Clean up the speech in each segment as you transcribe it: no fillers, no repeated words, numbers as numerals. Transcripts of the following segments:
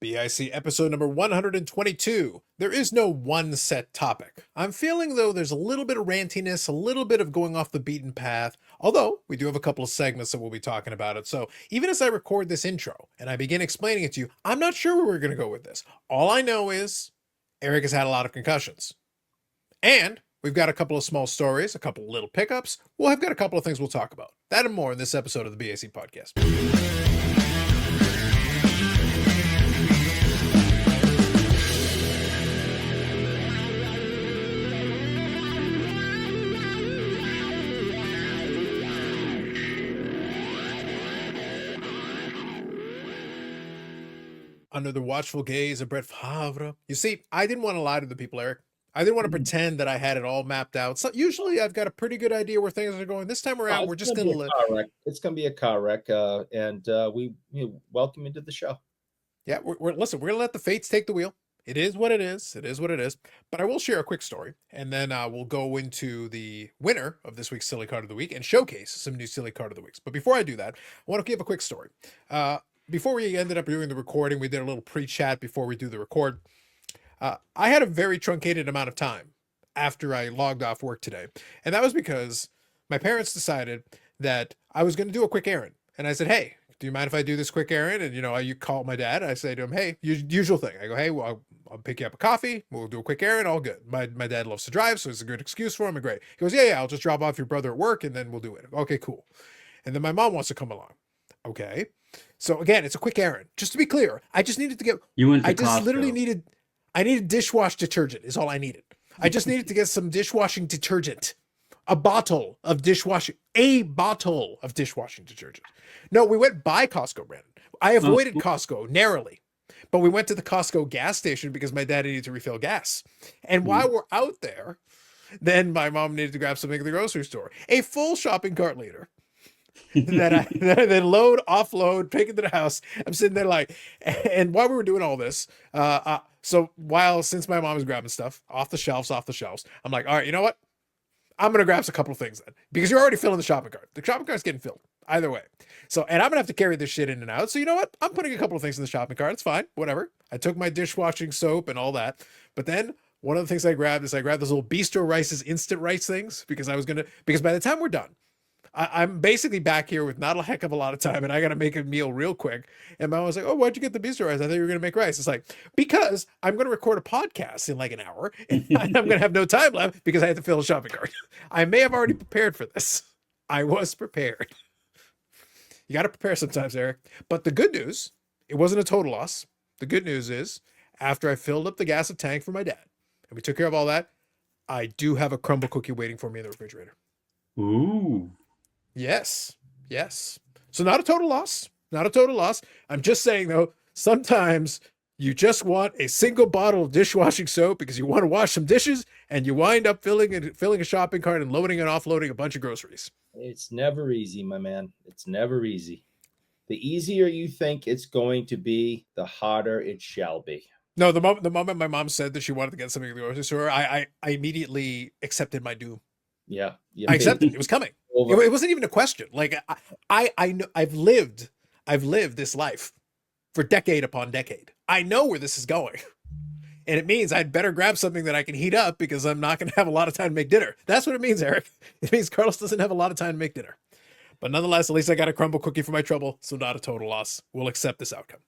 BIC episode number 122. There is no one set topic. I'm feeling, though, there's a little bit of rantiness, a little bit of going off the beaten path, although we do have a couple of segments that we'll be talking about it. So even as I record this intro and I begin explaining it to you, I'm not sure where we're going to go with this. All I know is Eric has had a lot of concussions. And we've got a couple of small stories, a couple of little pickups. We'll have got a couple of things we'll talk about. That and more in this episode of the BIC podcast. Under the watchful gaze of Brett Favre. You see, I didn't want to lie to the people, Eric. I didn't want to pretend that I had it all mapped out. So usually I've got a pretty good idea where things are going. This time around, we're just going to let... It's going to be a car wreck, and we welcome you to the show. Yeah, listen, we're going to let the fates take the wheel. It is what it is. It is what it is. But I will share a quick story, and then we'll go into the winner of this week's Silly Card of the Week and showcase some new Silly Card of the Weeks. But before I do that, I want to give a quick story. Before we ended up doing the recording, we did a little pre-chat before we do the record. I had a very truncated amount of time after I logged off work today. And that was because my parents decided that I was going to do a quick errand. And I said, hey, do you mind if I do this quick errand? And, you call my dad. And I say to him, hey, usual thing. I go, hey, well, I'll pick you up a coffee. We'll do a quick errand. All good. My dad loves to drive, so it's a good excuse for him. And great. He goes, yeah, I'll just drop off your brother at work and then we'll do it. Okay, cool. And then my mom wants to come along. Okay. So again, it's a quick errand. Just to be clear, I just needed to get... I needed dishwash detergent is all I needed. I just needed to get some dishwashing detergent. A bottle of dishwashing detergent. No, we went by Costco, Brandon. I avoided Costco narrowly, but we went to the Costco gas station because my dad needed to refill gas. And while we're out there, then my mom needed to grab something at the grocery store. A full shopping cart later. that I then load, offload, take it to the house. I'm sitting there like, and while we were doing all this, since my mom is grabbing stuff off the shelves, I'm like, all right, you know what? I'm going to grab a couple of things then, because you're already filling the shopping cart. The shopping cart's getting filled either way. So, and I'm going to have to carry this shit in and out. So you know what? I'm putting a couple of things in the shopping cart. It's fine. Whatever. I took my dishwashing soap and all that. But then one of the things I grabbed those little Bistro Rice's instant rice things because by the time we're done, I'm basically back here with not a heck of a lot of time and I got to make a meal real quick. And Mom was like, oh, why'd you get the Bistro Rice? I thought you were going to make rice. It's like, because I'm going to record a podcast in like an hour and I'm going to have no time left because I had to fill a shopping cart. I may have already prepared for this. I was prepared. You got to prepare sometimes, Eric. But the good news, it wasn't a total loss. The good news is after I filled up the gas tank for my dad and we took care of all that, I do have a crumble cookie waiting for me in the refrigerator. Ooh. Yes. So not a total loss. I'm just saying though, sometimes you just want a single bottle of dishwashing soap because you want to wash some dishes and you wind up filling a shopping cart and loading and offloading a bunch of groceries. It's never easy, my man. It's never easy. The easier you think it's going to be, the harder it shall be. No, the moment my mom said that she wanted to get something at the grocery store, I immediately accepted my doom. Yeah. I accepted it. It was coming. It wasn't even a question. Like I know I've lived this life for decade upon decade. I know where this is going. And it means I'd better grab something that I can heat up because I'm not going to have a lot of time to make dinner. That's what it means, Eric. It means Carlos doesn't have a lot of time to make dinner. But nonetheless, at least I got a crumble cookie for my trouble. So not a total loss. We'll accept this outcome.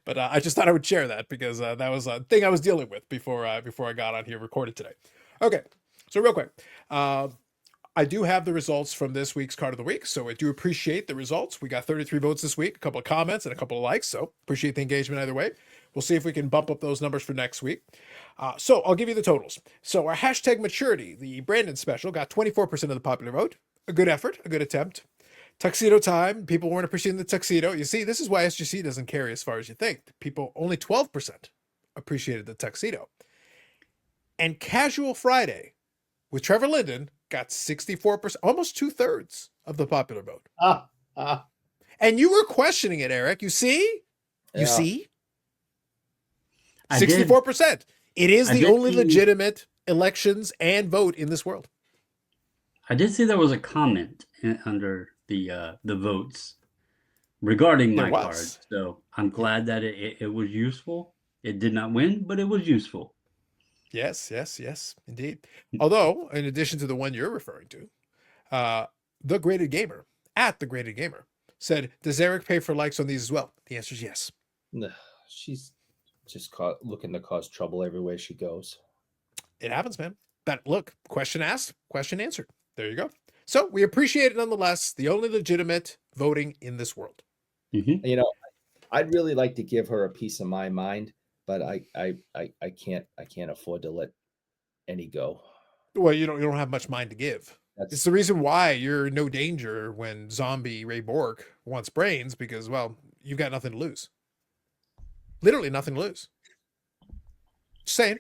But I just thought I would share that because that was a thing I was dealing with before I got on here recorded today. Okay. So real quick, I do have the results from this week's Card of the Week, so I do appreciate the results. We got 33 votes this week, a couple of comments, and a couple of likes, so appreciate the engagement either way. We'll see if we can bump up those numbers for next week. So I'll give you the totals. So our hashtag maturity, the Brandon special, got 24% of the popular vote. A good effort, a good attempt. Tuxedo time, people weren't appreciating the tuxedo. You see, this is why SGC doesn't carry as far as you think. People, only 12% appreciated the tuxedo. And Casual Friday with Trevor Linden got 64%, almost 2/3 of the popular vote. And you were questioning it, Eric. You see? You see? 64%. It is the only legitimate elections and vote in this world. I did see there was a comment under the votes regarding There my card. was. So I'm glad that it was useful. It did not win, but it was useful. Yes, yes, yes, indeed. Although, in addition to the one you're referring to, the Graded Gamer at the Graded Gamer said, "Does Eric pay for likes on these as well?" The answer is yes. She's just looking to cause trouble everywhere she goes. It happens, man. But look, question asked, question answered. There you go. So we appreciate it nonetheless. The only legitimate voting in this world. Mm-hmm. You know, I'd really like to give her a piece of my mind, but I can't afford to let any go. Well, you don't have much mind to give. It's the reason why you're no danger when zombie Ray Bork wants brains, because, well, you've got nothing to lose. Literally nothing to lose. Just saying.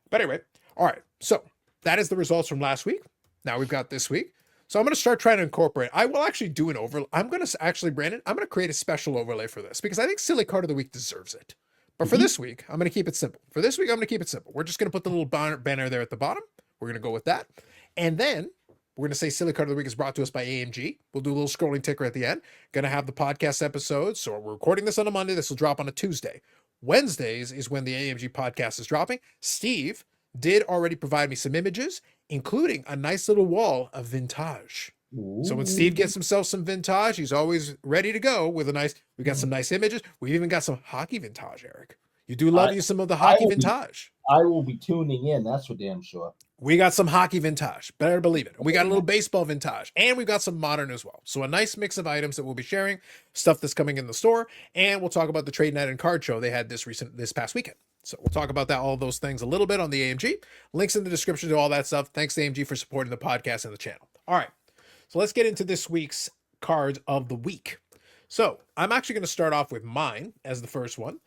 But anyway, all right. So that is the results from last week. Now we've got this week. So I'm going to start trying to incorporate. I will actually do an overlay. I'm going to actually, Brandon, I'm going to create a special overlay for this because I think Silly Card of the Week deserves it. But for this week, I'm going to keep it simple. For this week, I'm going to keep it simple. We're just going to put the little banner there at the bottom. We're going to go with that. And then we're going to say Silly Card of the Week is brought to us by AMG. We'll do a little scrolling ticker at the end. Going to have the podcast episodes. So we're recording this on a Monday. This will drop on a Tuesday. Wednesdays is when the AMG podcast is dropping. Steve did already provide me some images, including a nice little wall of vintage. Ooh. So when Steve gets himself some vintage, he's always ready to go with a nice, we got some nice images. We've even got some hockey vintage, Eric. You do love you some of the hockey vintage. I will be tuning in. That's for damn sure. We got some hockey vintage. Better believe it. We got a little baseball vintage, and we've got some modern as well. So a nice mix of items that we'll be sharing, stuff that's coming in the store, and we'll talk about the trade night and card show they had this past weekend. So we'll talk about that, all those things a little bit on the AMG. Links in the description to all that stuff. Thanks to AMG for supporting the podcast and the channel. All right. So let's get into this week's cards of the week. So I'm actually going to start off with mine as the first one.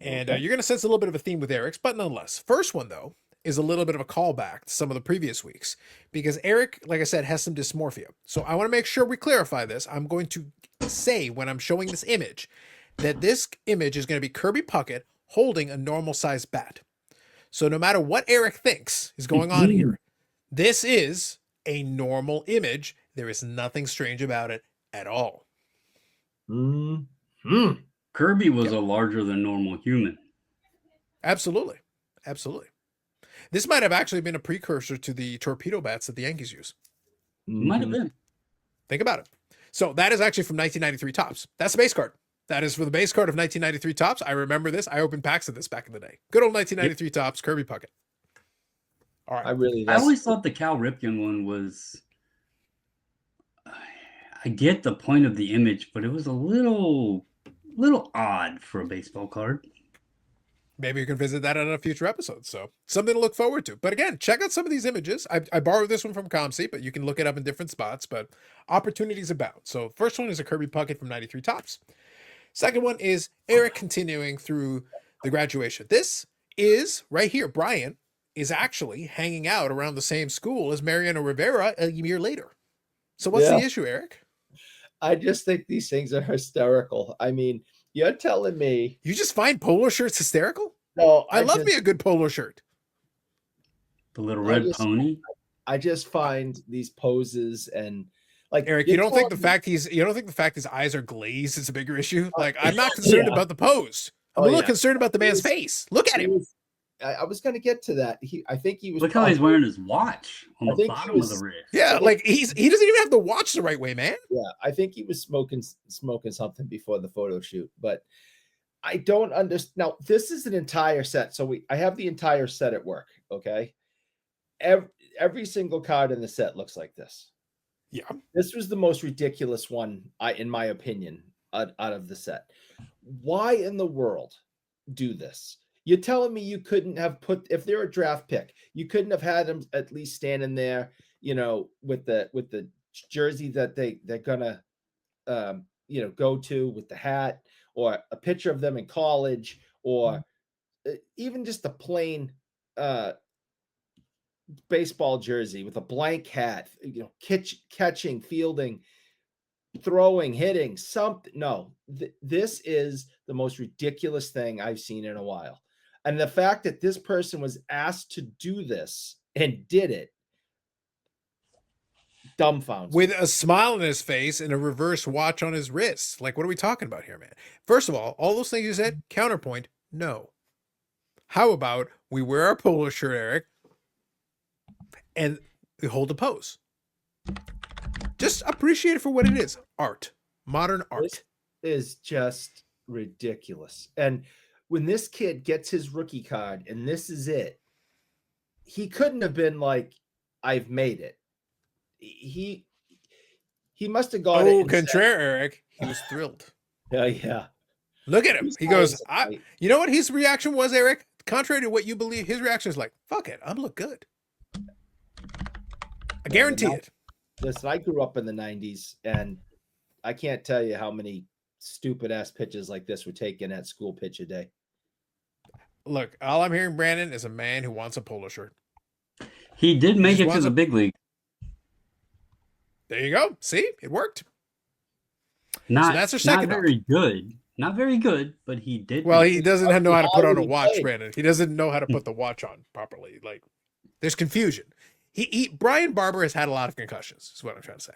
And you're going to sense a little bit of a theme with Eric's, but nonetheless. First one, though, is a little bit of a callback to some of the previous weeks. Because Eric, like I said, has some dysmorphia. So I want to make sure we clarify this. I'm going to say when I'm showing this image that this image is going to be Kirby Puckett holding a normal sized bat. So no matter what Eric thinks is going on here, this is a normal image. There is nothing strange about it at all. Kirby was a larger than normal human. Absolutely. Absolutely. This might have actually been a precursor to the torpedo bats that the Yankees use. Might have been. Think about it. So that is actually from 1993 Topps. That's the base card. That is for the base card of 1993 Topps. I remember this. I opened packs of this back in the day. Good old 1993 Topps, Kirby Puckett. All right. I always thought the Cal Ripken one was... I get the point of the image, but it was a little odd for a baseball card. Maybe you can visit that on a future episode. So something to look forward to. But again, check out some of these images. I borrowed this one from ComSeat, but you can look it up in different spots. But opportunities abound. So first one is a Kirby Puckett from 93 Topps. Second one is Eric continuing through the graduation. This is right here. Brian is actually hanging out around the same school as Mariano Rivera a year later. So what's the issue, Eric? I just think these things are hysterical. I mean, you're telling me you just find polo shirts hysterical? No, I love me a good polo shirt. The little red pony. I just find these poses and like Eric, you don't think the fact his eyes are glazed is a bigger issue? Like I'm not concerned about the pose. I'm a little concerned about the man's face. Look at him. I was going to get to that. I think he was. Look how he's wearing his watch on the bottom of the wrist. Yeah, like he doesn't even have the watch the right way, man. Yeah, I think he was smoking something before the photo shoot, but I don't understand. Now this is an entire set, so I have the entire set at work. Okay, every single card in the set looks like this. Yeah, this was the most ridiculous one, in my opinion, out of the set. Why in the world do this? You're telling me you couldn't have put, if they're a draft pick, you couldn't have had them at least standing there, you know, with the jersey that they're gonna, go to, with the hat, or a picture of them in college, or even just a plain baseball jersey with a blank hat, catching, fielding, throwing, hitting, something. No, this is the most ridiculous thing I've seen in a while. And the fact that this person was asked to do this and did it dumbfounded. with a smile on his face and a reverse watch on his wrist. Like, what are we talking about here, man? First of all those things you said, counterpoint, no. How about we wear our polo shirt, Eric, and we hold a pose? Just appreciate it for what it is. Art. Modern art. This is just ridiculous. And when this kid gets his rookie card and this is it, he couldn't have been like, I've made it. He must have got it. Oh, and said, contraire, Eric. He was thrilled. yeah. Look at him. He's He goes, always right. you know what his reaction was, Eric? Contrary to what you believe, his reaction is like, fuck it, I'm look good. I guarantee it. Listen, I grew up in the 90s, and I can't tell you how many stupid ass pitches like this were taken at school pitch a day. Look, all I'm hearing, Brandon, is a man who wants a polo shirt. He did make Just it to wants the a- big league. There you go. See, it worked. Not, that's our not second very good. Not very good, but he did. Well, make he it. doesn't know how to put on a How watch, he played. Brandon. He doesn't know how to put the watch on properly. Like, there's confusion. Brian Barber has had a lot of concussions, is what I'm trying to say.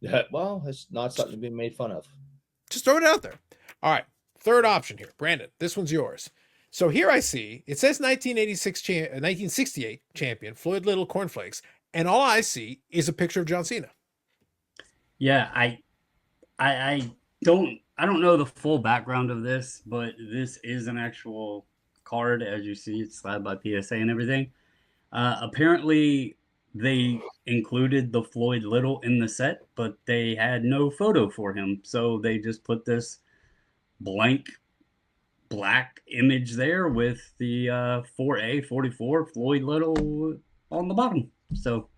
Yeah, well, it's not something to be made fun of. Just throwing it out there. All right. Third option here. Brandon, this one's yours. So here I see, it says 1968 champion, Floyd Little Cornflakes, and all I see is a picture of John Cena. Yeah, I don't know the full background of this, but this is an actual card, as you see, it's slabbed by PSA and everything. Apparently, they included the Floyd Little in the set, but they had no photo for him, so they just put this blank black image there with the 4A 44 Floyd Little on the bottom. So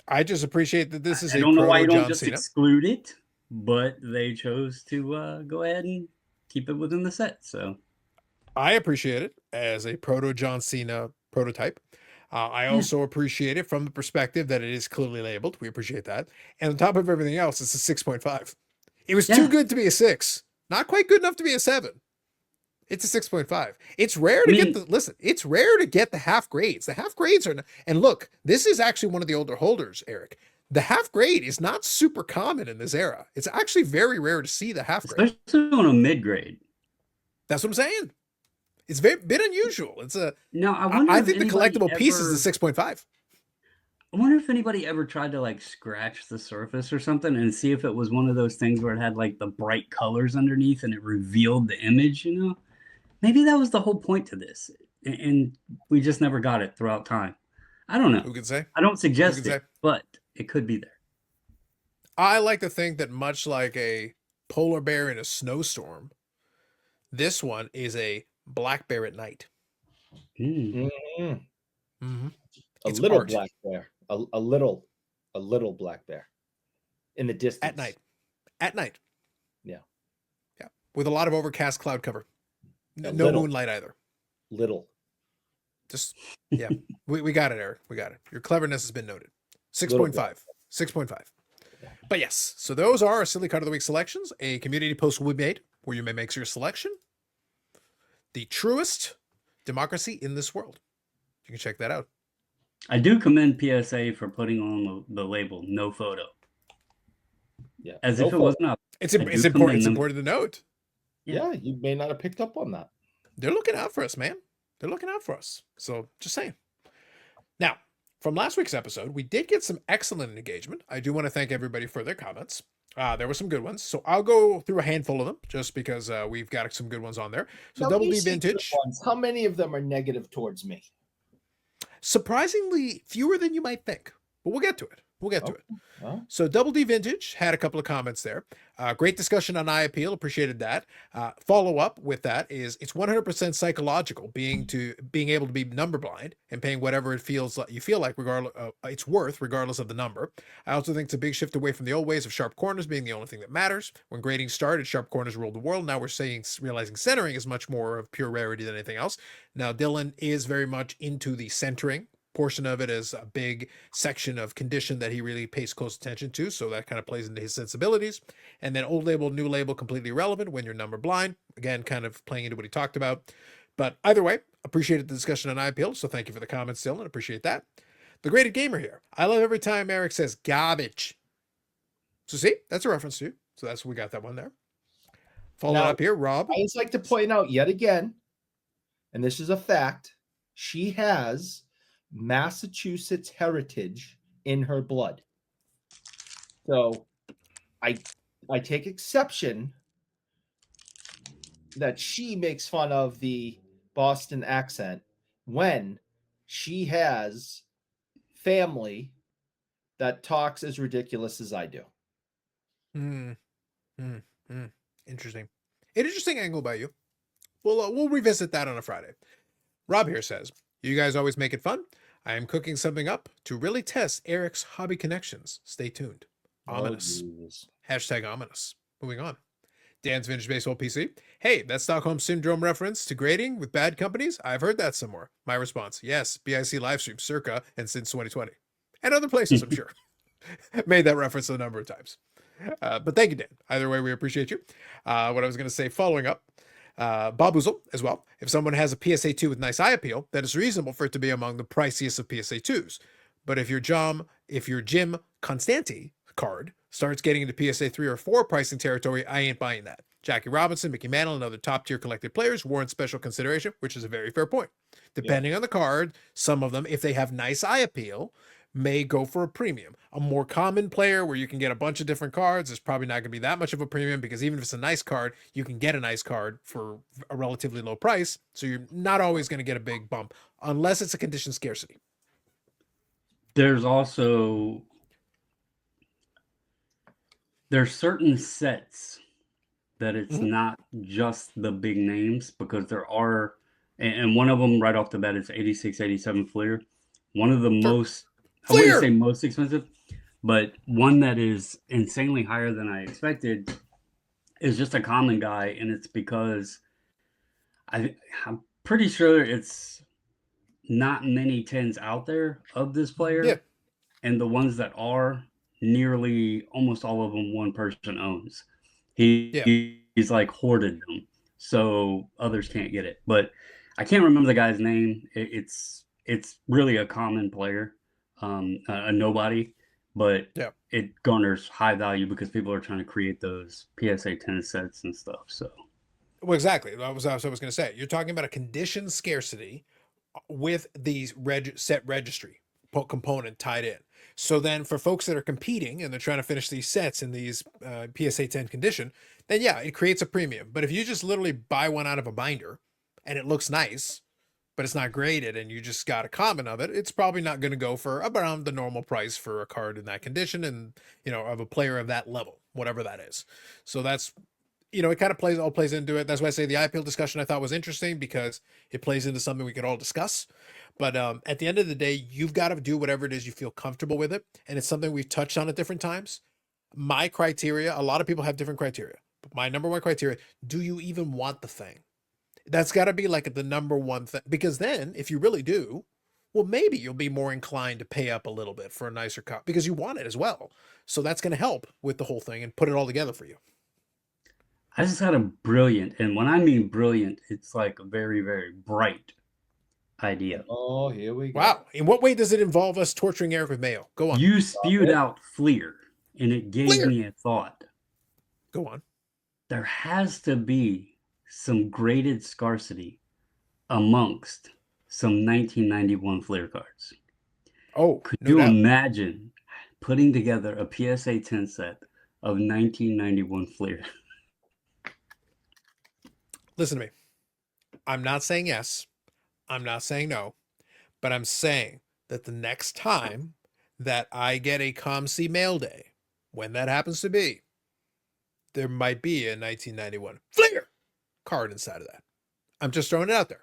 I just appreciate that this is I a don't know why pro you don't John just Cena. exclude it, but they chose to go ahead and keep it within the set. So I appreciate it as a proto John Cena prototype. I also appreciate it from the perspective that it is clearly labeled. We appreciate that. And on top of everything else, it's a 6.5. It was too Yeah. good to be a 6. Not quite good enough to be a 7. It's a 6.5. It's rare to get it's rare to get the half grades. The half grades are, and look, this is actually one of the older holders, Eric. The half grade is not super common in this era. It's actually very rare to see the half grade. especially on a mid grade. That's what I'm saying. It's very bit unusual. It's a. Now I wonder. I if think the anybody collectible piece is ever- a 6.5. I wonder if anybody ever tried to like scratch the surface or something and see if it was one of those things where it had like the bright colors underneath and it revealed the image. You know, maybe that was the whole point to this, and we just never got it throughout time. I don't know. Who can say? I don't suggest can it, say? but it could be there. I like to think that much like a polar bear in a snowstorm, this one is a black bear at night. Mm. Mhm. Mm-hmm. A It's little art. black bear, a little black bear in the distance At night. At night. Yeah. Yeah. With a lot of overcast cloud cover. No little. moonlight either. Little. Just, yeah. we got it, Eric. We got it. Your cleverness has been noted. 6.5. 6.5. Yeah. But yes, so those are our Silly Card of the Week selections. A community post will be made where you may make your selection. The truest democracy in this world. You can check that out. I do commend PSA for putting on the label "no photo," Yeah. as No if it photo. wasn't up. It's I do important. commend It's them. important to note. Yeah, you may not have picked up on that. They're looking out for us, man. They're looking out for us. So just saying. Now, from last week's episode, we did get some excellent engagement. I do want to thank everybody for their comments. There were some good ones. So I'll go through a handful of them just because we've got some good ones on there. So Now, Double you D see good Vintage, ones. How many of them are negative towards me? surprisingly fewer than you might think. But we'll get to it. We'll get to it. Huh? So Double D Vintage had a couple of comments there. Great discussion on eye appeal. Appreciated that. Follow up with that is it's 100% psychological being able to be number blind and paying whatever it feels like you feel like regardless it's worth regardless of the number. I also think it's a big shift away from the old ways of sharp corners being the only thing that matters. When grading started, sharp corners ruled the world. Now we're realizing centering is much more of pure rarity than anything else. Now Dylan is very much into the centering portion of it as a big section of condition that he really pays close attention to. So that kind of plays into his sensibilities. And then old label, new label, completely irrelevant when you're number blind. Again, kind of playing into what he talked about. But either way, appreciated the discussion on eye appeal. So thank you for the comments, Dylan. Appreciate that. The Graded Gamer here. I love every time Eric says garbage. So see, that's a reference to you. So we got that one there. Following Now, up here, Rob. I just like to point out yet again, and this is a fact, she has Massachusetts heritage in her blood. So I take exception that she makes fun of the Boston accent when she has family that talks as ridiculous as I do. Interesting. An interesting angle by you. We'll revisit that on a Friday. Rob here says, you guys always make it fun. I am cooking something up to really test Eric's hobby connections. Stay tuned. Ominous. Hashtag ominous. Moving on. Dan's Vintage Baseball PC. Hey, that Stockholm Syndrome reference to grading with bad companies? I've heard that somewhere. My response, yes, BIC livestream circa and since 2020. And other places, I'm sure. Made that reference a number of times. But thank you, Dan. Either way, we appreciate you. What I was going to say following up, Bobbles as well. If someone has a PSA 2 with nice eye appeal, then it's reasonable for it to be among the priciest of PSA 2s. But if your Jim Constanti card starts getting into PSA 3 or 4 pricing territory, I ain't buying that. Jackie Robinson, Mickey Mantle, and other top-tier collected players warrant special consideration, which is a very fair point. Depending on the card, some of them, if they have nice eye appeal, may go for a premium. A more common player where you can get a bunch of different cards is probably not going to be that much of a premium, because even if it's a nice card, you can get a nice card for a relatively low price. So you're not always going to get a big bump unless it's a condition scarcity. There's certain sets that it's not just the big names, because there are, and one of them right off the bat is 86, 87 Fleer. One of the most, I wouldn't say most expensive, but one that is insanely higher than I expected is just a common guy. And it's because I'm pretty sure it's not many 10s out there of this player. Yeah. And the ones that are, nearly almost all of them one person owns. He's like hoarded them, so others can't get it. But I can't remember the guy's name. It's really a common player, a nobody, but it garners high value because people are trying to create those PSA 10 sets and stuff. So, well, exactly. That was what I was going to say. You're talking about a condition scarcity with these set registry component tied in. So then for folks that are competing and they're trying to finish these sets in these PSA 10 condition, then yeah, it creates a premium. But if you just literally buy one out of a binder and it looks nice, but it's not graded and you just got a common of it, it's probably not going to go for around the normal price for a card in that condition and, of a player of that level, whatever that is. So that's, it kind of plays into it. That's why I say the IPL discussion I thought was interesting, because it plays into something we could all discuss. But at the end of the day, you've got to do whatever it is you feel comfortable with it. And it's something we've touched on at different times. My criteria, a lot of people have different criteria. But my number one criteria, do you even want the thing? That's got to be like the number one thing. Because then if you really do, well, maybe you'll be more inclined to pay up a little bit for a nicer cup because you want it as well. So that's going to help with the whole thing and put it all together for you. I just had a brilliant, and when I mean brilliant, it's like a very, very bright idea. Oh, here we go. Wow. In what way does it involve us torturing Eric with mayo? Go on. You spewed out Fleer, and it gave me a thought. Go on. There has to be some graded scarcity amongst some 1991 Fleer cards. Oh, could you imagine putting together a PSA 10 set of 1991 Fleer? Listen to me. I'm not saying yes. I'm not saying no. But I'm saying that the next time that I get a ComC mail day, when that happens to be, there might be a 1991 Fleer card inside of that. I'm just throwing it out there.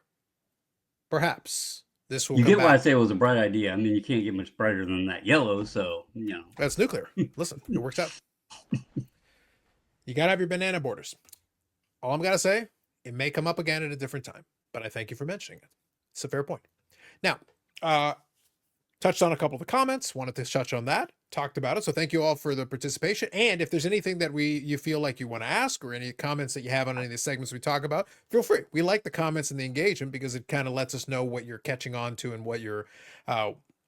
Perhaps this will. You get why I say it was a bright idea. I mean, you can't get much brighter than that yellow, so that's nuclear. Listen, it works out. You gotta have your banana borders. All I'm gonna say, it may come up again at a different time, but I thank you for mentioning it. It's a fair point. Now, touched on a couple of the comments, wanted to touch on that, talked about it. So thank you all for the participation. And if there's anything that you feel like you want to ask, or any comments that you have on any of the segments we talk about, feel free. We like the comments and the engagement because it kind of lets us know what you're catching on to and what you're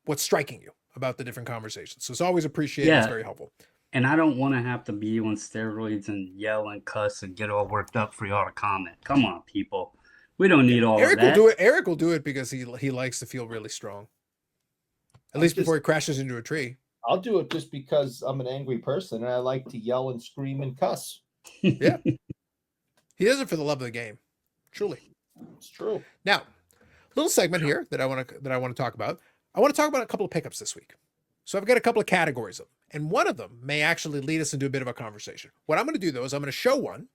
what's striking you about the different conversations. So it's always appreciated. It's Yeah. very helpful. And I don't want to have to be on steroids and yell and cuss and get all worked up for y'all to comment. Come on, people. We don't need all Eric of that. will do it. Eric will do it because he likes to feel really strong. At least before he crashes into a tree. I'll do it just because I'm an angry person and I like to yell and scream and cuss. Yeah. He does it for the love of the game. Truly. It's true. Now, little segment here that I want to talk about. I want to talk about a couple of pickups this week. So I've got a couple of categories of them, and one of them may actually lead us into a bit of a conversation. What I'm going to do though is I'm going to show one,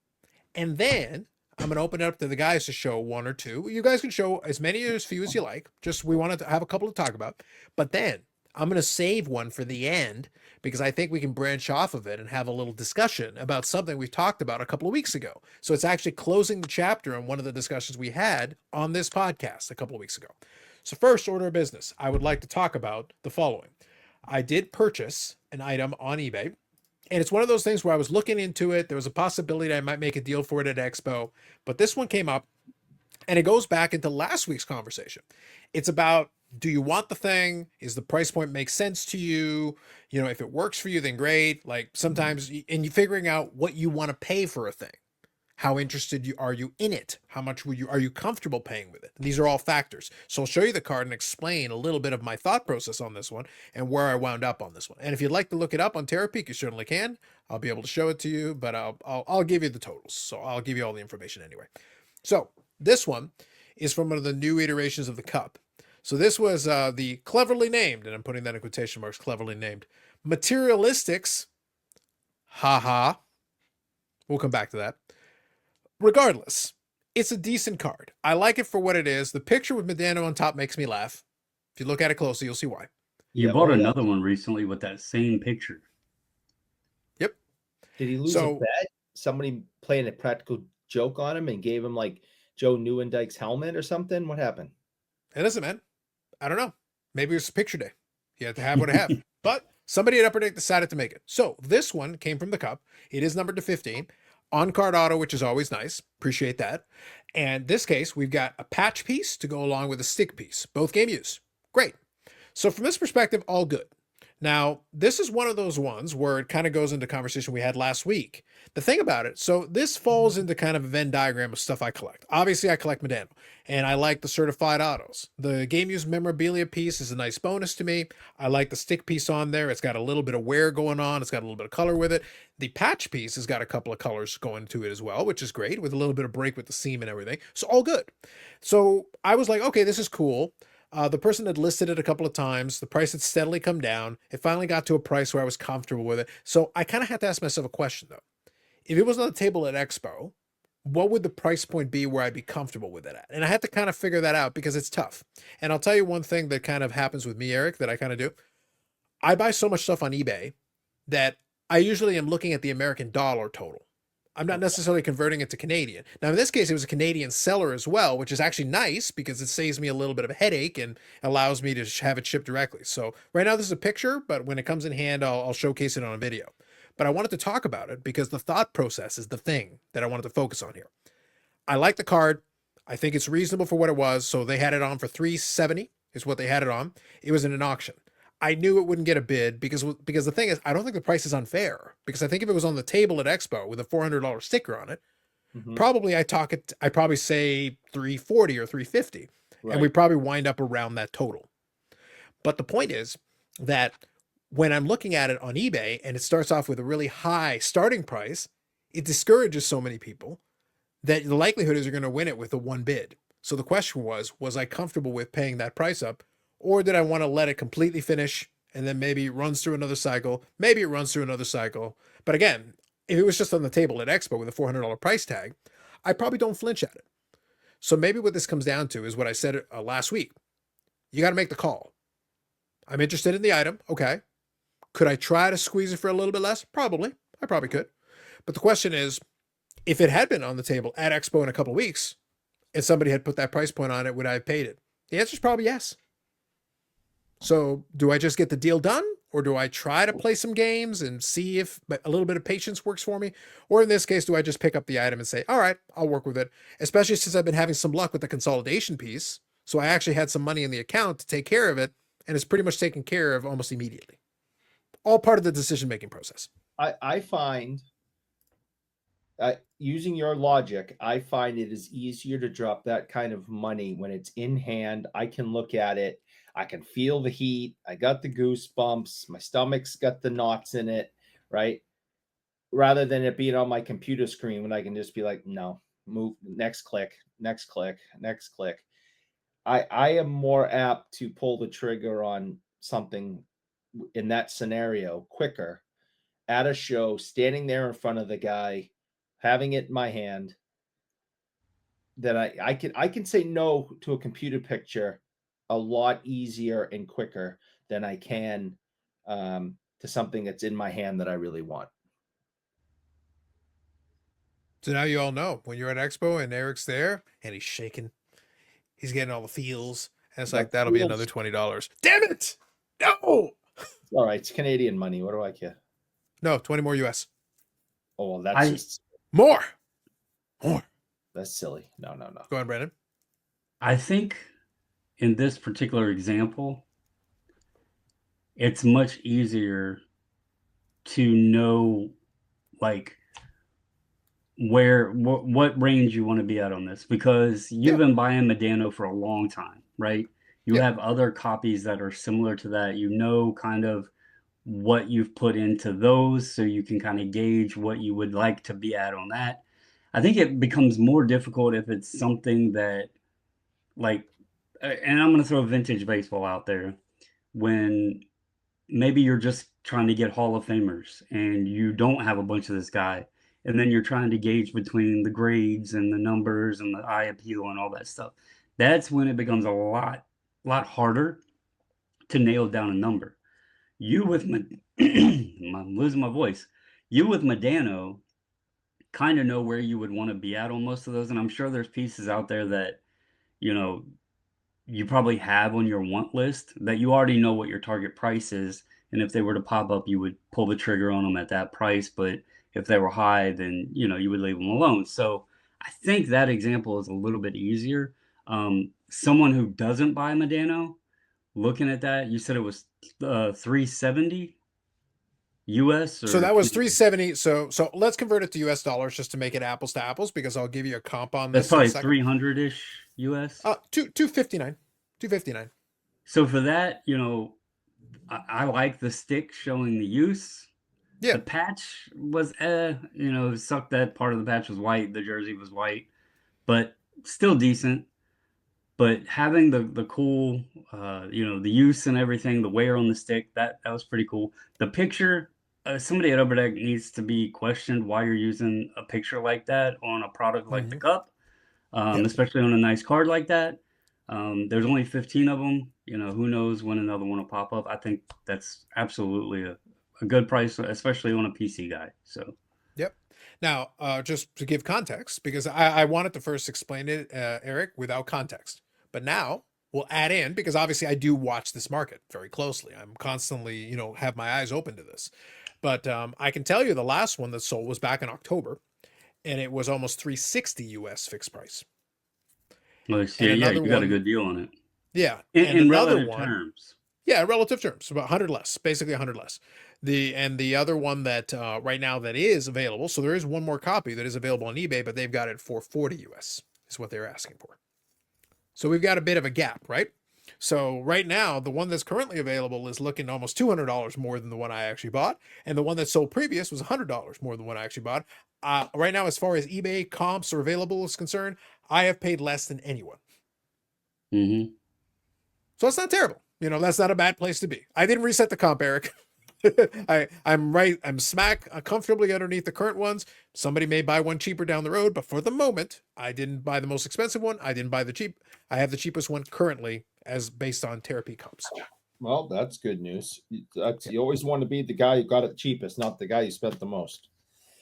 and then I'm going to open it up to the guys to show one or two. You guys can show as many or as few as you like. Just we want to have a couple to talk about. But then I'm going to save one for the end because I think we can branch off of it and have a little discussion about something we've talked about a couple of weeks ago. So it's actually closing the chapter on one of the discussions we had on this podcast a couple of weeks ago. So first order of business, I would like to talk about the following. I did purchase an item on eBay, and it's one of those things where I was looking into it. There was a possibility I might make a deal for it at Expo, but this one came up, and it goes back into last week's conversation. It's about, do you want the thing? Is the price point make sense to you? You know, if it works for you, then great. Like sometimes, and you figuring out what you want to pay for a thing. How interested are you in it? How much are you comfortable paying with it? And these are all factors. So I'll show you the card and explain a little bit of my thought process on this one and where I wound up on this one. And if you'd like to look it up on TerraPeak, you certainly can. I'll be able to show it to you, but I'll give you the totals. So I'll give you all the information anyway. So this one is from one of the new iterations of the cup. So this was the cleverly named, and I'm putting that in quotation marks, cleverly named, Materialistics. Haha. We'll come back to that. Regardless, it's a decent card. I like it for what it is. The picture with Medano on top makes me laugh. If you look at it closely, you'll see why. You bought another one recently with that same picture. Yep. Did he lose a bet? Somebody playing a practical joke on him and gave him like Joe Newendike's helmet or something? What happened? It isn't, man. I don't know. Maybe it was picture day. You had to have what I have. But somebody at Upper Deck decided to make it. So this one came from the cup. It is numbered to 15. On-card auto, which is always nice. Appreciate that. And this case, we've got a patch piece to go along with a stick piece. Both game use. Great. So from this perspective, all good. Now, this is one of those ones where it kind of goes into conversation we had last week. The thing about it, so this falls into kind of a Venn diagram of stuff I collect. Obviously, I collect Medano, and I like the certified autos. The game use memorabilia piece is a nice bonus to me. I like the stick piece on there. It's got a little bit of wear going on. It's got a little bit of color with it. The patch piece has got a couple of colors going to it as well, which is great, with a little bit of break with the seam and everything. So all good. So I was like, okay, this is cool. The person had listed it a couple of times. The price had steadily come down. It finally got to a price where I was comfortable with it. So I kind of had to ask myself a question, though. If it was on the table at Expo, what would the price point be where I'd be comfortable with it at? And I had to kind of figure that out because it's tough. And I'll tell you one thing that kind of happens with me, Eric, that I kind of do. I buy so much stuff on eBay that I usually am looking at the American dollar total. I'm not necessarily converting it to Canadian. Now, in this case, it was a Canadian seller as well, which is actually nice because it saves me a little bit of a headache and allows me to have it shipped directly. So right now, this is a picture, but when it comes in hand, I'll showcase it on a video. But I wanted to talk about it because the thought process is the thing that I wanted to focus on here. I like the card. I think it's reasonable for what it was. So they had it on for $370 is what they had it on. It was in an auction. I knew it wouldn't get a bid because the thing is, I don't think the price is unfair, because I think if it was on the table at Expo with a $400 sticker on it, probably I probably say 340 or 350, right, and we probably wind up around that total. But the point is that when I'm looking at it on eBay and it starts off with a really high starting price, it discourages so many people that the likelihood is you're going to win it with a one bid. So the question was I comfortable with paying that price up? Or did I want to let it completely finish and then maybe it runs through another cycle? Maybe it runs through another cycle. But again, if it was just on the table at Expo with a $400 price tag, I probably don't flinch at it. So maybe what this comes down to is what I said last week. You got to make the call. I'm interested in the item. Okay. Could I try to squeeze it for a little bit less? Probably. I probably could. But the question is, if it had been on the table at Expo in a couple of weeks and somebody had put that price point on it, would I have paid it? The answer is probably yes. So do I just get the deal done, or do I try to play some games and see if a little bit of patience works for me? Or in this case, do I just pick up the item and say, all right, I'll work with it, especially since I've been having some luck with the consolidation piece. So I actually had some money in the account to take care of it, and it's pretty much taken care of almost immediately. All part of the decision-making process. I find, using your logic, I find it is easier to drop that kind of money when it's in hand. I can look at it. I can feel the heat. I got the goosebumps. My stomach's got the knots in it, right? Rather than it being on my computer screen when I can just be like, no, move, next click, next click, next click. I am more apt to pull the trigger on something in that scenario quicker at a show, standing there in front of the guy, having it in my hand, that I can say no to a computer picture a lot easier and quicker than I can to something that's in my hand that I really want. So now you all know when you're at Expo and Eric's there and he's shaking, he's getting all the feels, and it's like, that'll be another $20. Damn it! No! All right, it's Canadian money. What do I care? No, 20 more US. Oh, well, that's just more. That's silly. No. Go on, Brandon. I think in this particular example, it's much easier to know, like, what range you want to be at on this, because you've been buying Medano for a long time, right? You have other copies that are similar to that. You know kind of what you've put into those, so you can kind of gauge what you would like to be at on that. I think it becomes more difficult if it's something that, like, and I'm going to throw vintage baseball out there, when maybe you're just trying to get Hall of Famers and you don't have a bunch of this guy, and then you're trying to gauge between the grades and the numbers and the eye appeal and all that stuff. That's when it becomes a lot harder to nail down a number. You with I'm losing my voice. You with Medano kind of know where you would want to be at on most of those, and I'm sure there's pieces out there that, you know, you probably have on your want list that you already know what your target price is, and if they were to pop up, you would pull the trigger on them at that price. But if they were high, then, you know, you would leave them alone. So I think that example is a little bit easier. Someone who doesn't buy Medano, looking at that, you said it was 370 US. So that was 370. So let's convert it to US dollars just to make it apples to apples, because I'll give you a comp on this. That's probably 300-ish US. 259. 259. So for that, you know, I like the stick showing the use. Yeah. The patch was, you know, sucked that part of the patch was white. The jersey was white, but still decent. But having the cool, you know, the use and everything, the wear on the stick, that was pretty cool. The picture, somebody at Overdeck needs to be questioned why you're using a picture like that on a product like the cup, especially on a nice card like that. There's only 15 of them. You know, who knows when another one will pop up. I think that's absolutely a good price, especially on a PC guy. So, yep. Now, just to give context, because I wanted to first explain it, Eric, without context. But now we'll add in, because obviously I do watch this market very closely. I'm constantly, you know, have my eyes open to this. But I can tell you the last one that sold was back in October, and it was almost 360 US fixed price. Well, yeah, you got a good deal on it. Yeah. In relative terms. Yeah, relative terms, about 100 less, basically 100 less. The other one that right now that is available, so there is one more copy that is available on eBay, but they've got it for 40 US is what they're asking for. So we've got a bit of a gap, right? So right now, the one that's currently available is looking almost $200 more than the one I actually bought, and the one that sold previous was $100 more than what I actually bought. Right now, as far as eBay comps or available is concerned, I have paid less than anyone. Mm-hmm. So it's not terrible. You know, that's not a bad place to be. I didn't reset the comp, Eric. I'm smack comfortably underneath the current ones. Somebody may buy one cheaper down the road, but for the moment, I didn't buy the most expensive one. I didn't buy the cheap. I have the cheapest one currently, as based on therapy comps. Well, that's good news. You always want to be the guy who got it cheapest, not the guy who spent the most.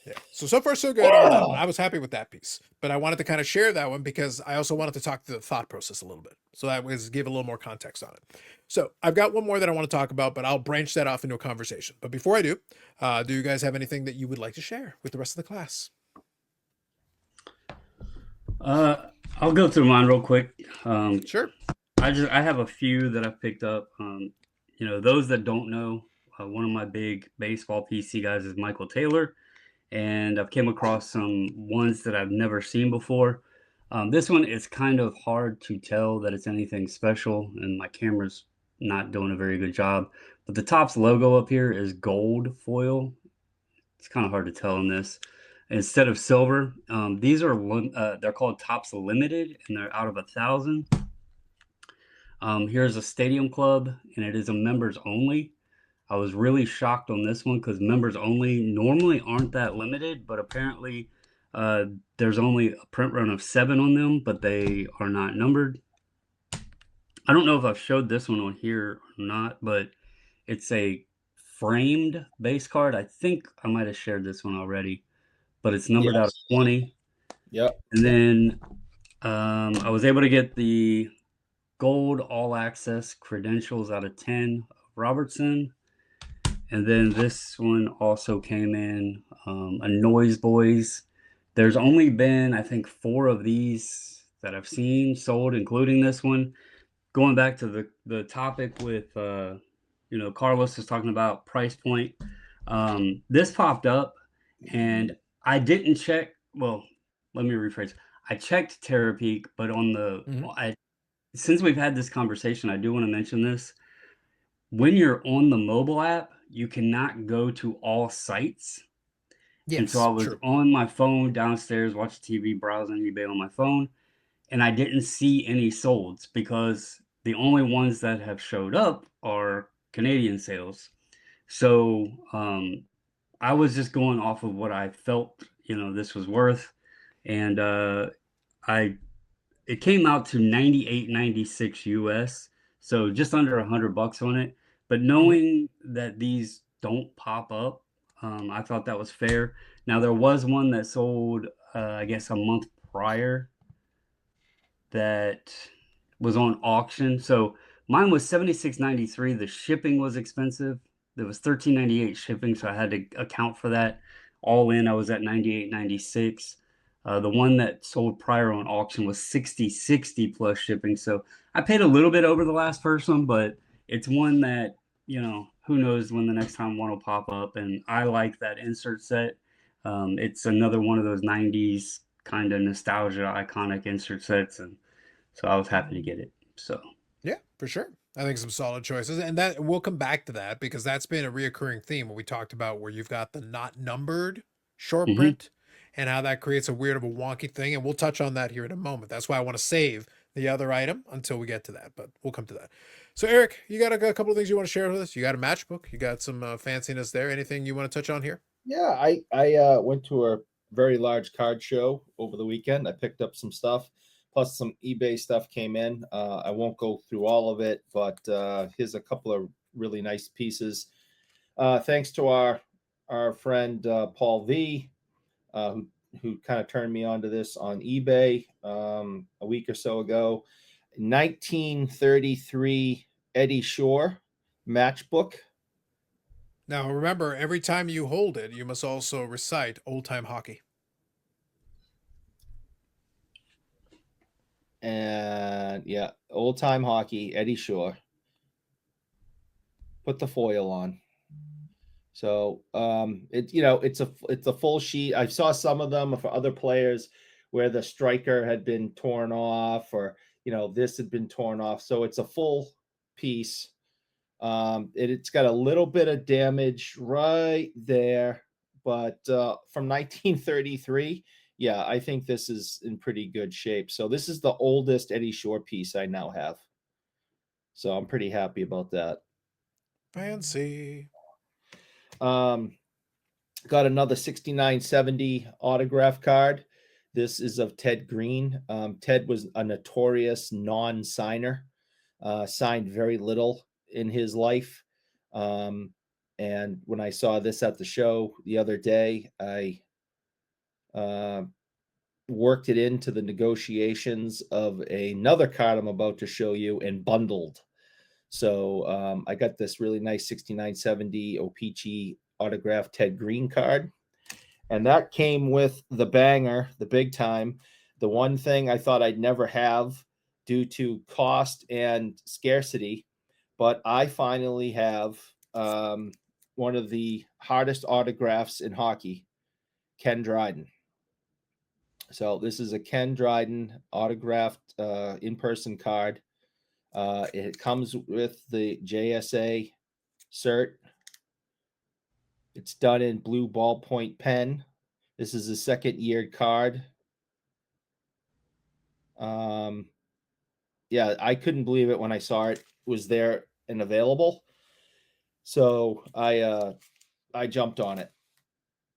Yeah. So far so good on that one. I was happy with that piece, but I wanted to kind of share that one because I also wanted to talk to the thought process a little bit. So that was give a little more context on it. So I've got one more that I want to talk about, but I'll branch that off into a conversation. But before I do you guys have anything that you would like to share with the rest of the class? I'll go through mine real quick. Sure. I have a few that I've picked up. Those that don't know, one of my big baseball PC guys is Michael Taylor, and I've came across some ones that I've never seen before. This one is kind of hard to tell that it's anything special, and my camera's not doing a very good job. But the Topps logo up here is gold foil. It's kind of hard to tell in this. Instead of silver, these are they're called Topps Limited, and they're out of 1,000. Here's a Stadium Club, and it is a members only. I was really shocked on this one because members only normally aren't that limited, but apparently there's only a print run of 7 on them, but they are not numbered. I don't know if I've showed this one on here or not, but it's a framed base card. I think I might have shared this one already, but it's numbered out of 20. Yep. And then I was able to get the gold all access credentials out of 10 of Robertson. And then this one also came in a Noise Boys. There's only been, I think, 4 of these that I've seen sold, including this one. Going back to the topic with, Carlos was talking about price point. This popped up, and I didn't check. Well, let me rephrase. I checked Terapeak, but on the since we've had this conversation, I do want to mention this. When you're on the mobile app, you cannot go to all sites. Yes, and so I was true. on my phone downstairs, watching TV, browsing eBay on my phone, and I didn't see any solds because the only ones that have showed up are Canadian sales. So I was just going off of what I felt, this was worth. And it came out to $98.96 US, so just under $100 on it. But knowing that these don't pop up, I thought that was fair. Now there was one that sold, I guess, a month prior that was on auction. So mine was $76.93. The shipping was expensive. There was $13.98 shipping, so I had to account for that. All in, I was at $98.96. The one that sold prior on auction was $60.60 plus shipping. So I paid a little bit over the last person, but it's one that, who knows when the next time one will pop up. And I like that insert set. It's another one of those 90s kind of nostalgia, iconic insert sets. And so I was happy to get it. So yeah, for sure. I think some solid choices, and that we'll come back to that because that's been a reoccurring theme when we talked about where you've got the not numbered short print and how that creates a weird of a wonky thing. And we'll touch on that here in a moment. That's why I want to save the other item until we get to that, but we'll come to that. So Eric, you got a couple of things you want to share with us? You got a matchbook, you got some fanciness there. Anything you want to touch on here? Yeah, I went to a very large card show over the weekend. I picked up some stuff, plus some eBay stuff came in. I won't go through all of it, but here's a couple of really nice pieces. Thanks to our friend Paul V, who kind of turned me onto this on eBay a week or so ago. 1933 Eddie Shore matchbook. Now remember, every time you hold it, you must also recite old time hockey. And yeah, old time hockey, Eddie Shore. Put the foil on. So it's a full sheet. I saw some of them for other players where the striker had been torn off, or this had been torn off. So it's a full piece. It's got a little bit of damage right there, but from 1933, yeah, I think this is in pretty good shape. So this is the oldest Eddie Shore piece I now have. So I'm pretty happy about that. Fancy. Got another 6970 autograph card. This is of Ted Green. Ted was a notorious non-signer, signed very little in his life. And when I saw this at the show the other day, I worked it into the negotiations of another card I'm about to show you and bundled. So I got this really nice 6970 O-Pee-Chee autographed Ted Green card. And that came with the banger, the big time. The one thing I thought I'd never have, due to cost and scarcity. But I finally have one of the hardest autographs in hockey, Ken Dryden. So this is a Ken Dryden autographed in-person card. It comes with the JSA cert. It's done in blue ballpoint pen. This is a second-year card. Yeah, I couldn't believe it when I saw it was there and available. So I jumped on it.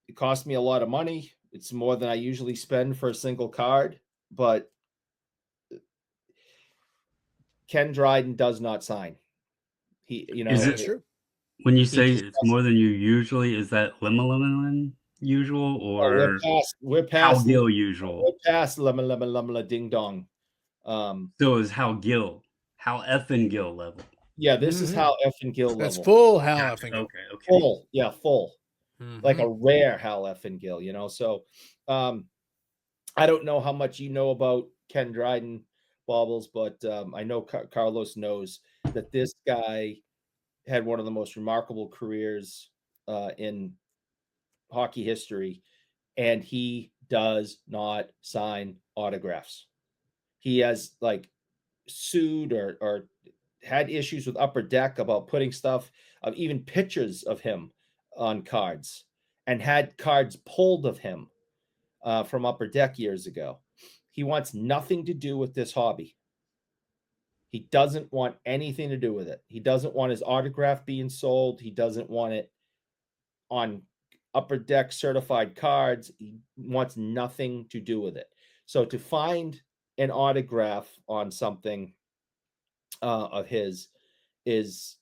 It cost me a lot of money. It's more than I usually spend for a single card, but Ken Dryden does not sign. He, you know, Is That's true. when you he say just it's more than you usually, is that lemon usual we're or past Hal we're Gill usual? past lemon ding dong. So is Hal effing Gill level. Yeah, this is Hal effing Gill That's level. full Hal Gotcha. effing Gill. Okay. Full, yeah, full. Like Mhm. a rare Hal effing Gill, you know. So I don't know how much you know about Ken Dryden, Bobbles, but I know Carlos knows that this guy had one of the most remarkable careers in hockey history, and he does not sign autographs. He has like sued or had issues with Upper Deck about putting stuff, even pictures of him on cards, and had cards pulled of him from Upper Deck years ago. He wants nothing to do with this hobby. He doesn't want anything to do with it. He doesn't want his autograph being sold. He doesn't want it on Upper Deck certified cards. He wants nothing to do with it. So to find an autograph on something of his is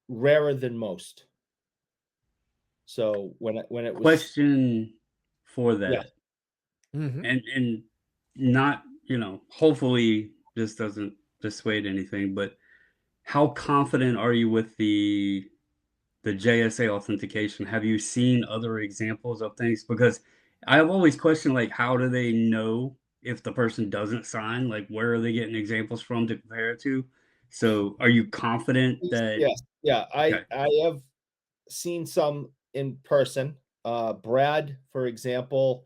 rarer than most. So when it was Question for that. Yeah. Mhm. And not, hopefully this doesn't dissuade anything, but how confident are you with the JSA authentication? Have you seen other examples of things? Because I've always questioned, like, how do they know if the person doesn't sign? Like, where are they getting examples from to compare it to? So are you confident that Yes, yeah, okay. I have seen some in person. Brad, for example,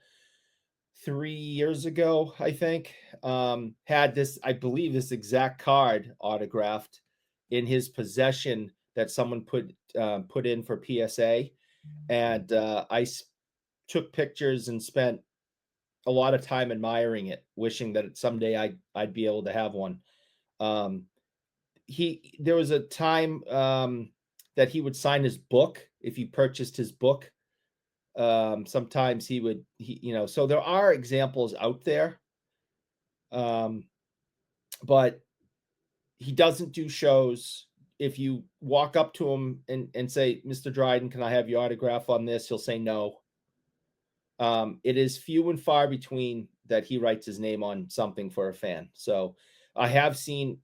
3 years ago, I think, had this, I believe, this exact card autographed in his possession that someone put in for PSA, and took pictures and spent a lot of time admiring it, wishing that someday I'd be able to have one. There was a time that he would sign his book if you purchased his book. Sometimes he would, so there are examples out there. But he doesn't do shows. If you walk up to him and say, Mr. Dryden, can I have your autograph on this? He'll say no. It is few and far between that he writes his name on something for a fan. So I have seen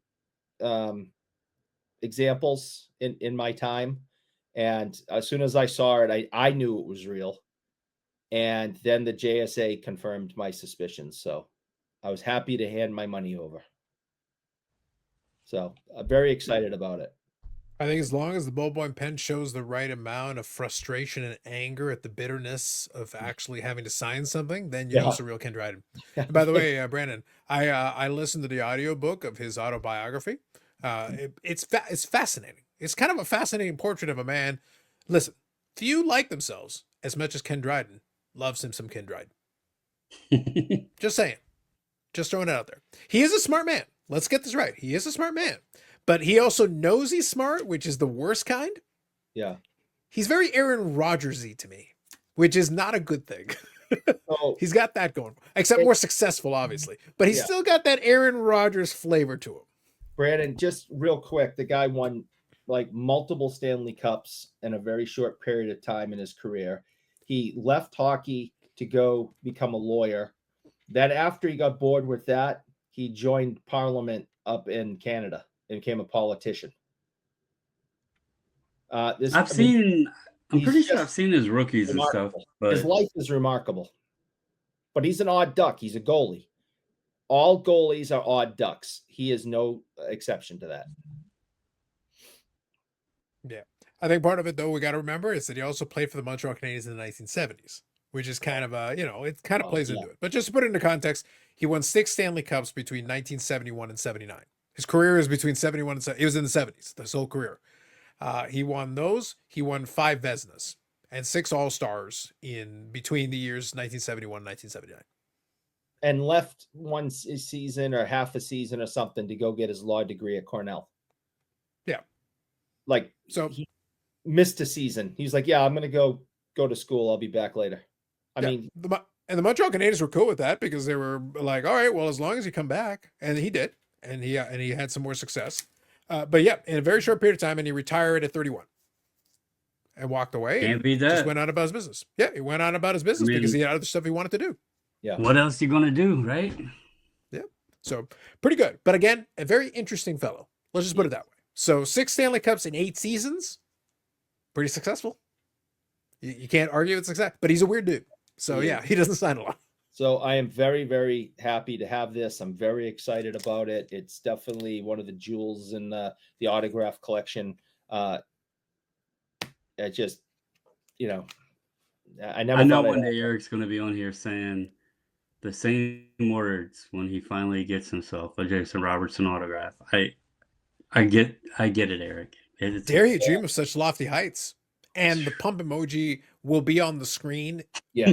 examples in my time. And as soon as I saw it, I knew it was real. And then the JSA confirmed my suspicions. So I was happy to hand my money over. So I'm very excited about it. I think as long as the ballpoint pen shows the right amount of frustration and anger at the bitterness of actually having to sign something, then you know it's a real Ken Dryden. And by the way, Brandon, I listened to the audiobook of his autobiography. It's fascinating. It's kind of a fascinating portrait of a man. Listen, few like themselves as much as Ken Dryden loves him some Ken Dryden. Just saying. Just throwing it out there. He is a smart man. Let's get this right. He is a smart man. But he also knows he's smart, which is the worst kind. Yeah. He's very Aaron Rodgers-y to me, which is not a good thing. So, he's got that going, except more successful, obviously. But he's still got that Aaron Rodgers flavor to him. Brandon, just real quick, the guy won like multiple Stanley Cups in a very short period of time in his career. He left hockey to go become a lawyer. Then after he got bored with that, he joined Parliament up in Canada and became a politician. I'm pretty sure I've seen his rookies and stuff. But his life is remarkable. But he's an odd duck. He's a goalie. all goalies are odd ducks. He is no exception to that. Yeah. I think part of it, though, we got to remember is that he also played for the Montreal Canadiens in the 1970s, which is kind of it kind of plays into it. But just to put it into context, he won 6 Stanley Cups between 1971 and 79. His career is between 71 and 70. He was in the 70s, his whole career. He won those. He won 5 Vezinas and 6 All-Stars in between the years 1971 and 1979. And left one season or half a season or something to go get his law degree at Cornell. Yeah. Like, so he missed a season. He's like, yeah, I'm going to go to school. I'll be back later. I mean, the Montreal Canadiens were cool with that because they were like, all right, well, as long as you come back. And he did. And he had some more success. But yeah, in a very short period of time, and he retired at 31 and walked away. Can't beat that. Just went on about his business. Yeah, he went on about his business because he had other stuff he wanted to do. Yeah. What else you gonna do, right? Yeah. So pretty good. But again, a very interesting fellow. Let's just put it that way. So 6 Stanley Cups in 8 seasons. Pretty successful. You can't argue with success, but he's a weird dude. So yeah, he doesn't sign a lot. So I am very, very happy to have this. I'm very excited about it. It's definitely one of the jewels in the autograph collection. It just, I know one day Eric's going to be on here saying the same words when he finally gets himself a Jason Robertson autograph. I get it, Eric. Dare you dream of such lofty heights? And the pump emoji will be on the screen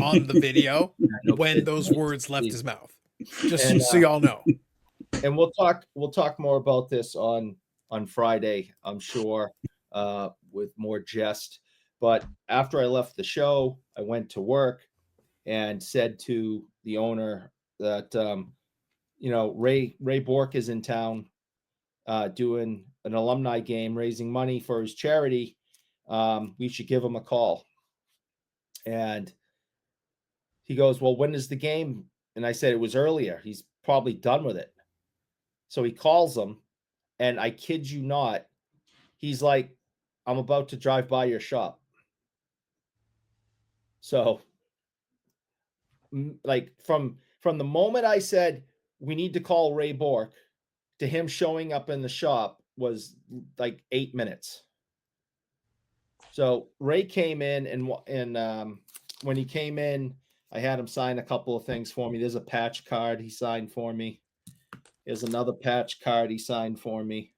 on the video when those words left his mouth. Just so y'all know. And we'll talk more about this on Friday, I'm sure, with more jest. But after I left the show, I went to work and said to the owner that Ray Bork is in town doing an alumni game, raising money for his charity. We should give him a call. And he goes, well, when is the game? And I said, it was earlier. He's probably done with it. So he calls him, and I kid you not, he's like, I'm about to drive by your shop. So like from the moment I said, we need to call Ray Bork to him showing up in the shop was like 8 minutes. So Ray came in, and when he came in, I had him sign a couple of things for me. There's a patch card he signed for me. There's another patch card he signed for me.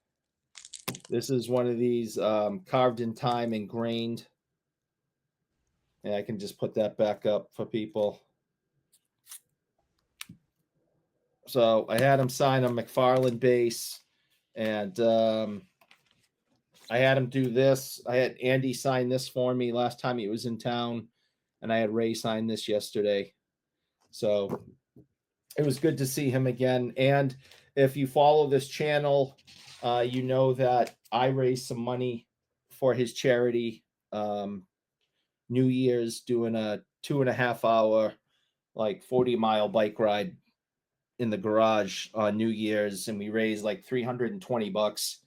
This is one of these carved in time, engraved. And I can just put that back up for people. So I had him sign a McFarland base, and I had him do this. I had Andy sign this for me last time he was in town, and I had Ray sign this yesterday. So it was good to see him again. And if you follow this channel, you know that I raised some money for his charity. New Year's, doing a 2.5 hour, like 40-mile bike ride in the garage on New Year's, and we raised like $320.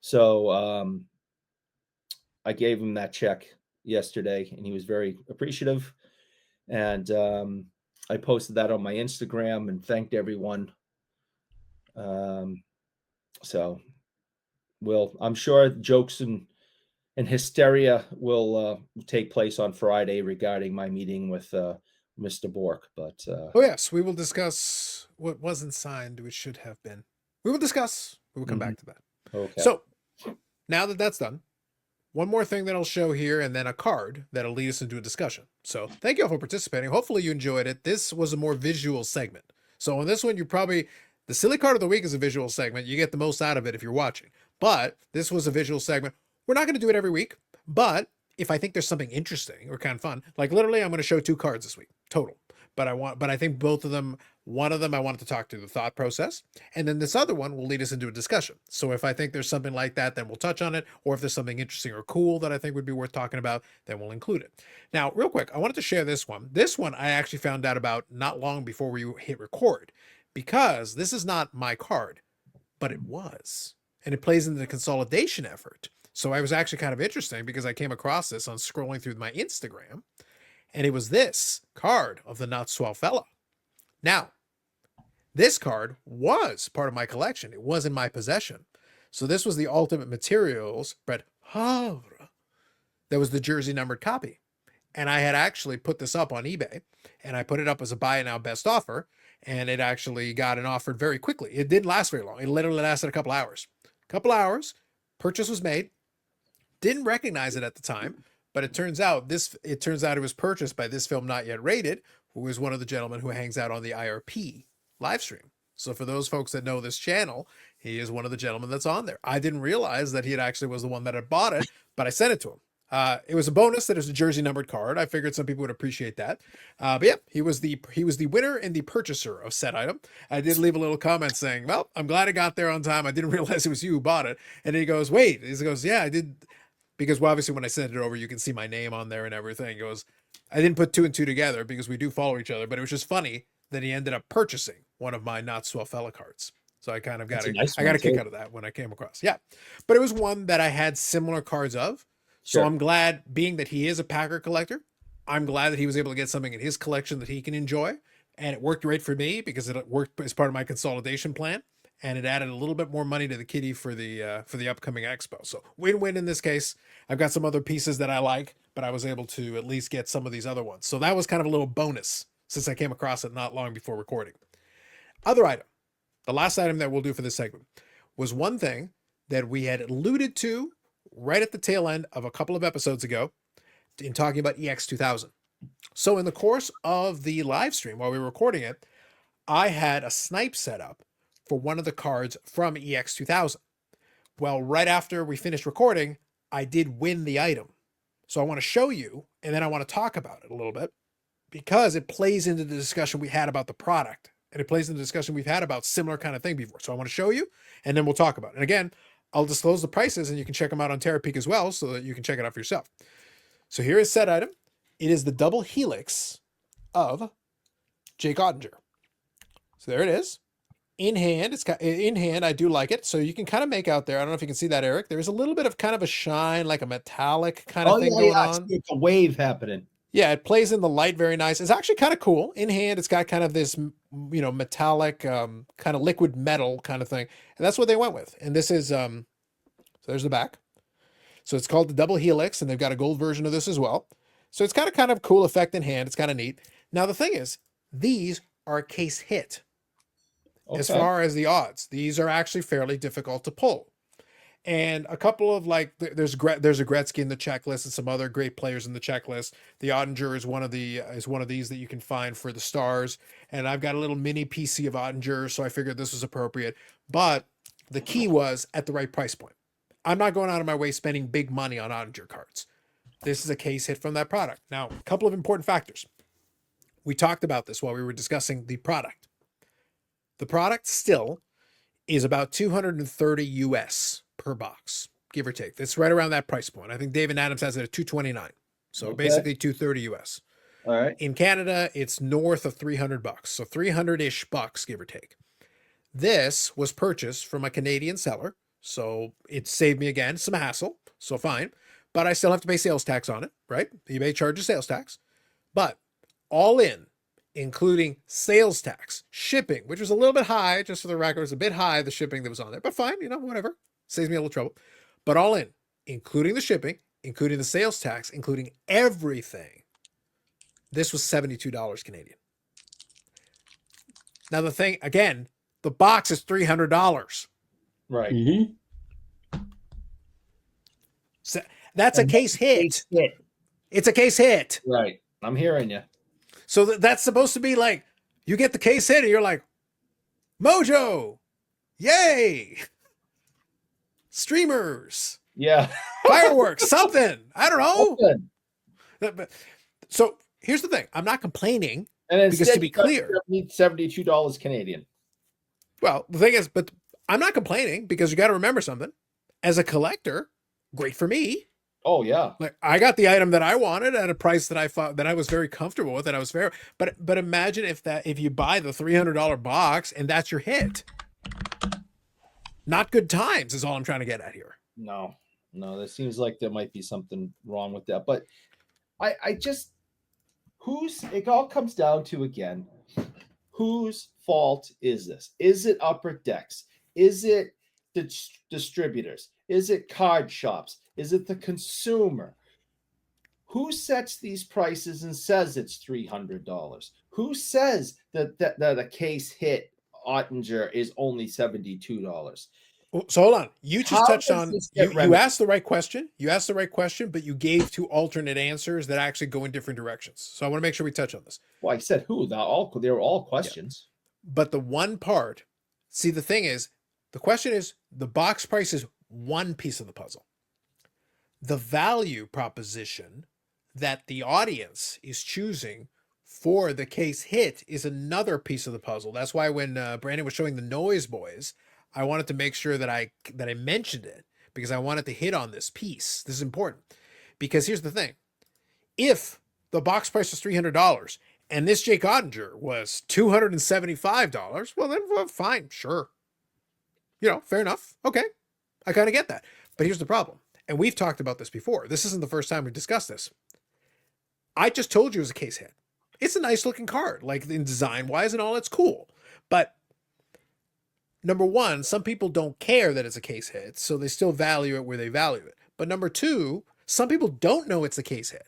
So I gave him that check yesterday, and he was very appreciative. And I posted that on my Instagram and thanked everyone. So I'm sure jokes and hysteria will take place on Friday regarding my meeting with Mr. Bork. But oh yes, we will discuss what wasn't signed, which should have been. We will discuss. We will come back to that. Okay. So now that that's done, one more thing that I'll show here, and then a card that'll lead us into a discussion. So thank you all for participating. Hopefully you enjoyed it. This was a more visual segment. So on this one, the silly card of the week is a visual segment. You get the most out of it if you're watching. But this was a visual segment. We're not going to do it every week, but if I think there's something interesting or kind of fun, like literally I'm going to show 2 cards this week total. But I think both of them, one of them I wanted to talk to the thought process, and then this other one will lead us into a discussion. So if I think there's something like that, then we'll touch on it. Or if there's something interesting or cool that I think would be worth talking about, then we'll include it. Now, real quick, I wanted to share this one. This one I actually found out about not long before we hit record, because this is not my card, but it was. And it plays into the consolidation effort. So I was actually kind of interesting because I came across this on scrolling through my Instagram, and it was this card of the Not Swell Fella. Now, This card was part of my collection. It was in my possession. So this was the Ultimate Materials Bret Havre. That was the jersey numbered copy. And I had actually put this up on eBay, and I put it up as a buy now best offer, and it actually got an offer very quickly. It didn't last very long. It literally lasted a couple hours. Purchase was made. Didn't recognize it at the time, but it turns out it was purchased by This Film Not Yet Rated, who is one of the gentlemen who hangs out on the IRP live stream. So for those folks that know this channel, he is one of the gentlemen that's on there. I didn't realize that he actually was the one that had bought it, but I sent it to him. It was a bonus that it was a jersey numbered card. I figured some people would appreciate that. But yeah, he was the winner and the purchaser of said item. I did leave a little comment saying, well, I'm glad I got there on time. I didn't realize it was you who bought it. And he goes, wait, he goes, yeah, I did. Because obviously when I sent it over, you can see my name on there and everything. He goes, I didn't put 2 and 2 together because we do follow each other, but it was just funny that he ended up purchasing one of my Not Swell Fella cards. So I kind of got a kick out of that when I came across. Yeah. But it was one that I had similar cards of. So I'm glad, being that he is a Packer collector, I'm glad that he was able to get something in his collection that he can enjoy. And it worked great for me because it worked as part of my consolidation plan. And it added a little bit more money to the kitty for the upcoming expo. So win-win in this case. I've got some other pieces that I like, but I was able to at least get some of these other ones. So that was kind of a little bonus since I came across it not long before recording. Other item, the last item that we'll do for this segment, was one thing that we had alluded to right at the tail end of a couple of episodes ago in talking about EX2000. So in the course of the live stream while we were recording it, I had a snipe set up for one of the cards from EX2000. Well, right after we finished recording, I did win the item. So I want to show you, and then I want to talk about it a little bit because it plays into the discussion we had about the product, and it plays into the discussion we've had about similar kind of thing before. So I want to show you, and then we'll talk about it. And again, I'll disclose the prices, and you can check them out on Terapeak as well so that you can check it out for yourself. So here is said item. It is the double helix of Jake Ottinger. So there it is. In hand, I do like it. So you can kind of make out there. I don't know if you can see that, Eric. There's a little bit of kind of a shine, like a metallic kind of thing going on. It's a wave happening. Yeah, it plays in the light very nice. It's actually kind of cool. In hand, it's got kind of this, metallic, kind of liquid metal kind of thing. And that's what they went with. And this is, so there's the back. So it's called the double helix, and they've got a gold version of this as well. So it's got a kind of cool effect in hand. It's kind of neat. Now, the thing is, these are a case hit. Okay. As far as the odds, these are actually fairly difficult to pull. And a couple of there's a Gretzky in the checklist and some other great players in the checklist. The Ottinger is one of these that you can find for the Stars. And I've got a little mini PC of Ottinger, so I figured this was appropriate. But the key was at the right price point. I'm not going out of my way spending big money on Ottinger cards. This is a case hit from that product. Now, a couple of important factors. We talked about this while we were discussing the product. The product still is about $230 US per box, give or take. That's right around that price point. I think David Adams has it at $229. So basically $230 US. All right. In Canada, it's north of $300. So 300-ish bucks, give or take. This was purchased from a Canadian seller. So it saved me, again, some hassle. So fine. But I still have to pay sales tax on it, right? eBay charges sales tax. But all in, including sales tax, shipping, which was a little bit high, just for the record, it was a bit high, the shipping that was on there, but fine, whatever, saves me a little trouble. But all in, including the shipping, including the sales tax, including everything, this was $72 Canadian. Now the thing, again, the box is $300. Right. Mm-hmm. So that's a case hit. It's a case hit. Right. I'm hearing you. So that's supposed to be like, you get the case hit and you're like, Mojo, yay, streamers, yeah, fireworks, something. I don't know. Something. So here's the thing. I'm not complaining, and because to be clear, $72 Canadian. Well, the thing is, but I'm not complaining because you got to remember something. As a collector, great for me. Oh yeah. Like I got the item that I wanted at a price that I thought that I was very comfortable with, and I was fair. But imagine if you buy the $300 box and that's your hit. Not good times is all I'm trying to get at here. No, that seems like there might be something wrong with that. But I just it all comes down to, again, Whose fault is this? Is it Upper Decks? Is it the distributors? Is it card shops? Is it the consumer? Who sets these prices and says it's $300? Who says that a case hit Ottinger is only $72? So hold on. You just How touched does on this get you remedied? asked the right question. You asked the right question, but you gave two alternate answers that actually go in different directions. So I want to make sure we touch on this. Well, I said who? They were all questions. But the one part, see, the thing is, the question is the box price is one piece of the puzzle. The value proposition that the audience is choosing for the case hit is another piece of the puzzle. That's why when Brandon was showing the Noise Boys, I wanted to make sure that I mentioned it because I wanted to hit on this piece. This is important because here's the thing. If the box price was $300 and this Jake Ottinger was $275, well, then fine, sure. Fair enough. Okay. I kind of get that. But here's the problem. And we've talked about this before. This isn't the first time we've discussed this. I just told you it was a case hit. It's a nice looking card, like in design wise and all, it's cool. But number one, some people don't care that it's a case hit, so they still value it where they value it. But number two, some people don't know it's a case hit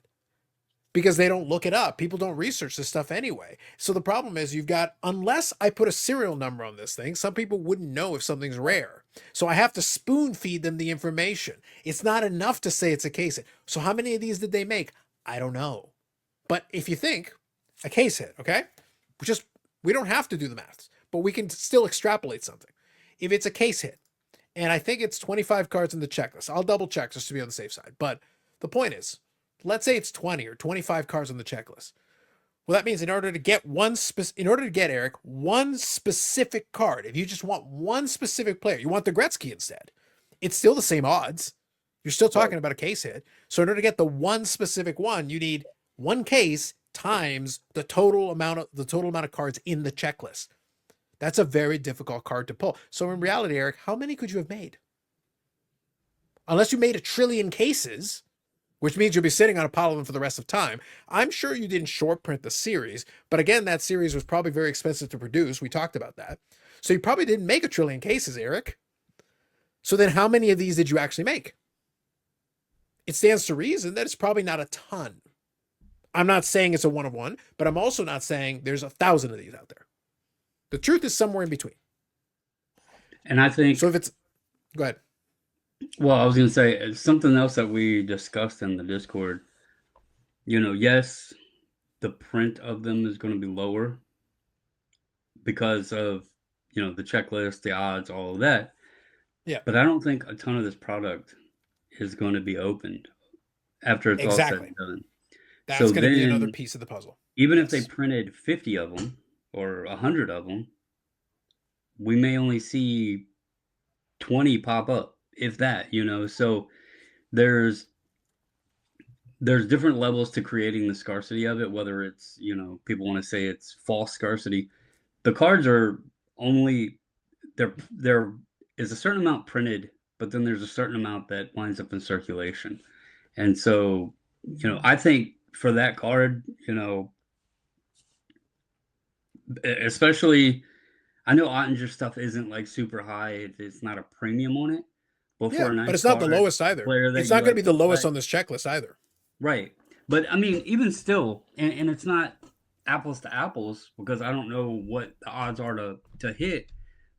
because they don't look it up. People don't research this stuff anyway. So the problem is unless I put a serial number on this thing, some people wouldn't know if something's rare. So I have to spoon feed them the information. It's not enough to say it's a case hit. So how many of these did they make? I don't know. But if you think a case hit, okay? We don't have to do the maths, but we can still extrapolate something. If it's a case hit, and I think it's 25 cards in the checklist, I'll double check just to be on the safe side. But the point is, let's say it's 20 or 25 cards on the checklist. Well, that means in order to get Eric, one specific card, if you just want one specific player, you want the Gretzky instead, it's still the same odds. You're still talking about a case hit. So in order to get the one specific one, you need one case times the total amount of cards in the checklist. That's a very difficult card to pull. So in reality, Eric, how many could you have made? Unless you made 1 trillion cases, which means you'll be sitting on a pile of them for the rest of time. I'm sure you didn't short print the series, but again, that series was probably very expensive to produce. We talked about that. So you probably didn't make 1 trillion cases, Eric. So then how many of these did you actually make? It stands to reason that it's probably not a ton. I'm not saying it's a 1 of 1, but I'm also not saying there's 1,000 of these out there. The truth is somewhere in between. And I think... So if it's... Go ahead. Well, I was going to say something else that we discussed in the Discord. Yes, the print of them is going to be lower because of, the checklist, the odds, all of that. Yeah. But I don't think a ton of this product is going to be opened after it's all said and done. That's going to be another piece of the puzzle. Even if they printed 50 of them or 100 of them, we may only see 20 pop up, if that, So there's different levels to creating the scarcity of it, whether it's, people want to say it's false scarcity. The cards are only, there is a certain amount printed, but then there's a certain amount that winds up in circulation. And so, I think for that card, especially, I know Ottinger stuff isn't like super high. It's not a premium on it. But it's not the lowest either. It's not going to be the lowest on this checklist either. Right. But I mean, even still, and it's not apples to apples because I don't know what the odds are to hit.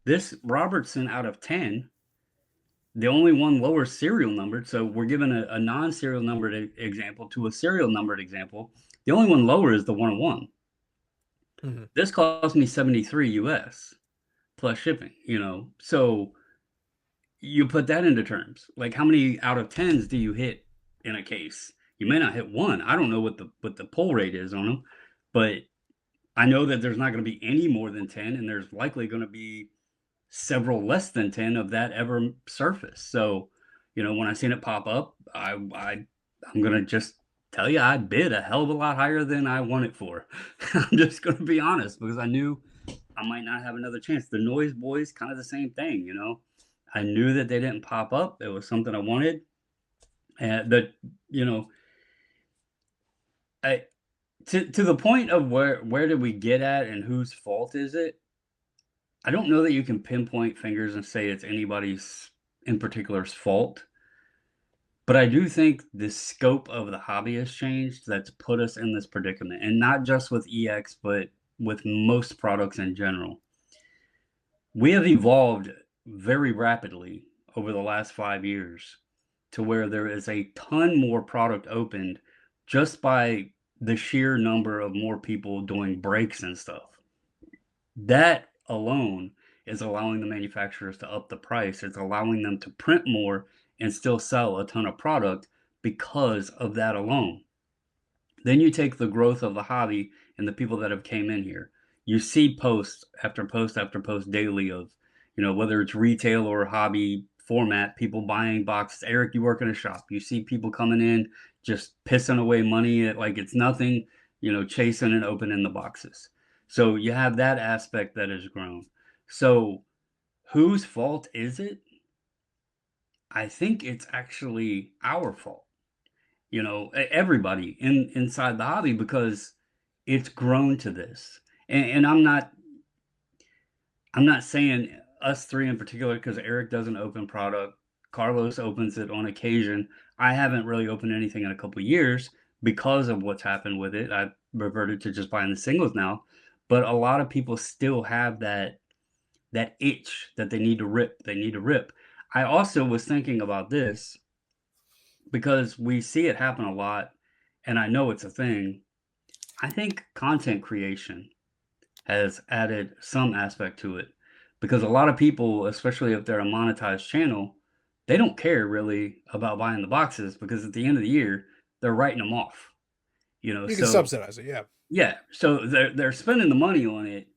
This Robertson out of 10, the only one lower serial numbered. So we're given a non-serial numbered example to a serial numbered example. The only one lower is the 101. Mm-hmm. This cost me $73 US plus shipping, So you put that into terms. Like how many out of 10s do you hit in a case? You may not hit one. I don't know what the pull rate is on them, but I know that there's not going to be any more than 10, and there's likely going to be several less than 10 of that ever surface. So, when I seen it pop up, I'm going to just tell you I bid a hell of a lot higher than I won it for. I'm just going to be honest because I knew I might not have another chance. The Noise Boys, kind of the same thing, I knew that they didn't pop up. It was something I wanted. And to the point of where did we get at and whose fault is it? I don't know that you can pinpoint fingers and say it's anybody's in particular's fault. But I do think the scope of the hobby has changed that's put us in this predicament, and not just with EX, but with most products in general. We have evolved very rapidly over the last 5 years to where there is a ton more product opened just by the sheer number of more people doing breaks and stuff. That alone is allowing the manufacturers to up the price. It's allowing them to print more and still sell a ton of product because of that alone. Then you take the growth of the hobby and the people that have came in here. You see post after post after post daily of, whether it's retail or hobby format, people buying boxes. Eric, you work in a shop. You see people coming in just pissing away money at like it's nothing, chasing and opening the boxes. So you have that aspect that has grown. So whose fault is it? I think it's actually our fault, everybody inside the hobby, because it's grown to this. And I'm not saying us three in particular, because Eric doesn't open product. Carlos opens it on occasion. I haven't really opened anything in a couple of years because of what's happened with it. I've reverted to just buying the singles now. But a lot of people still have that itch that they need to rip. They need to rip. I also was thinking about this because we see it happen a lot, and I know it's a thing. I think content creation has added some aspect to it, because a lot of people, especially if they're a monetized channel, they don't care really about buying the boxes, because at the end of the year, they're writing them off. You can subsidize it, yeah. Yeah, so they're spending the money on it,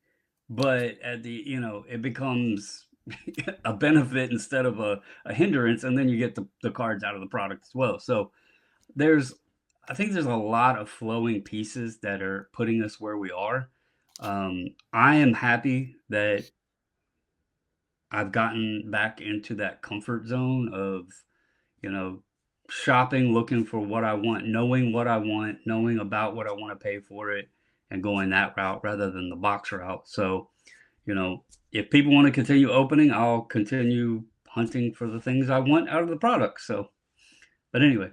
but at the it becomes a benefit instead of a hindrance, and then you get the cards out of the product as well. So I think there's a lot of flowing pieces that are putting us where we are. I am happy that I've gotten back into that comfort zone of shopping, looking for what I want, knowing what I want, knowing about what I want to pay for it, and going that route rather than the box route. So if people want to continue opening, I'll continue hunting for the things I want out of the product. So, but anyway.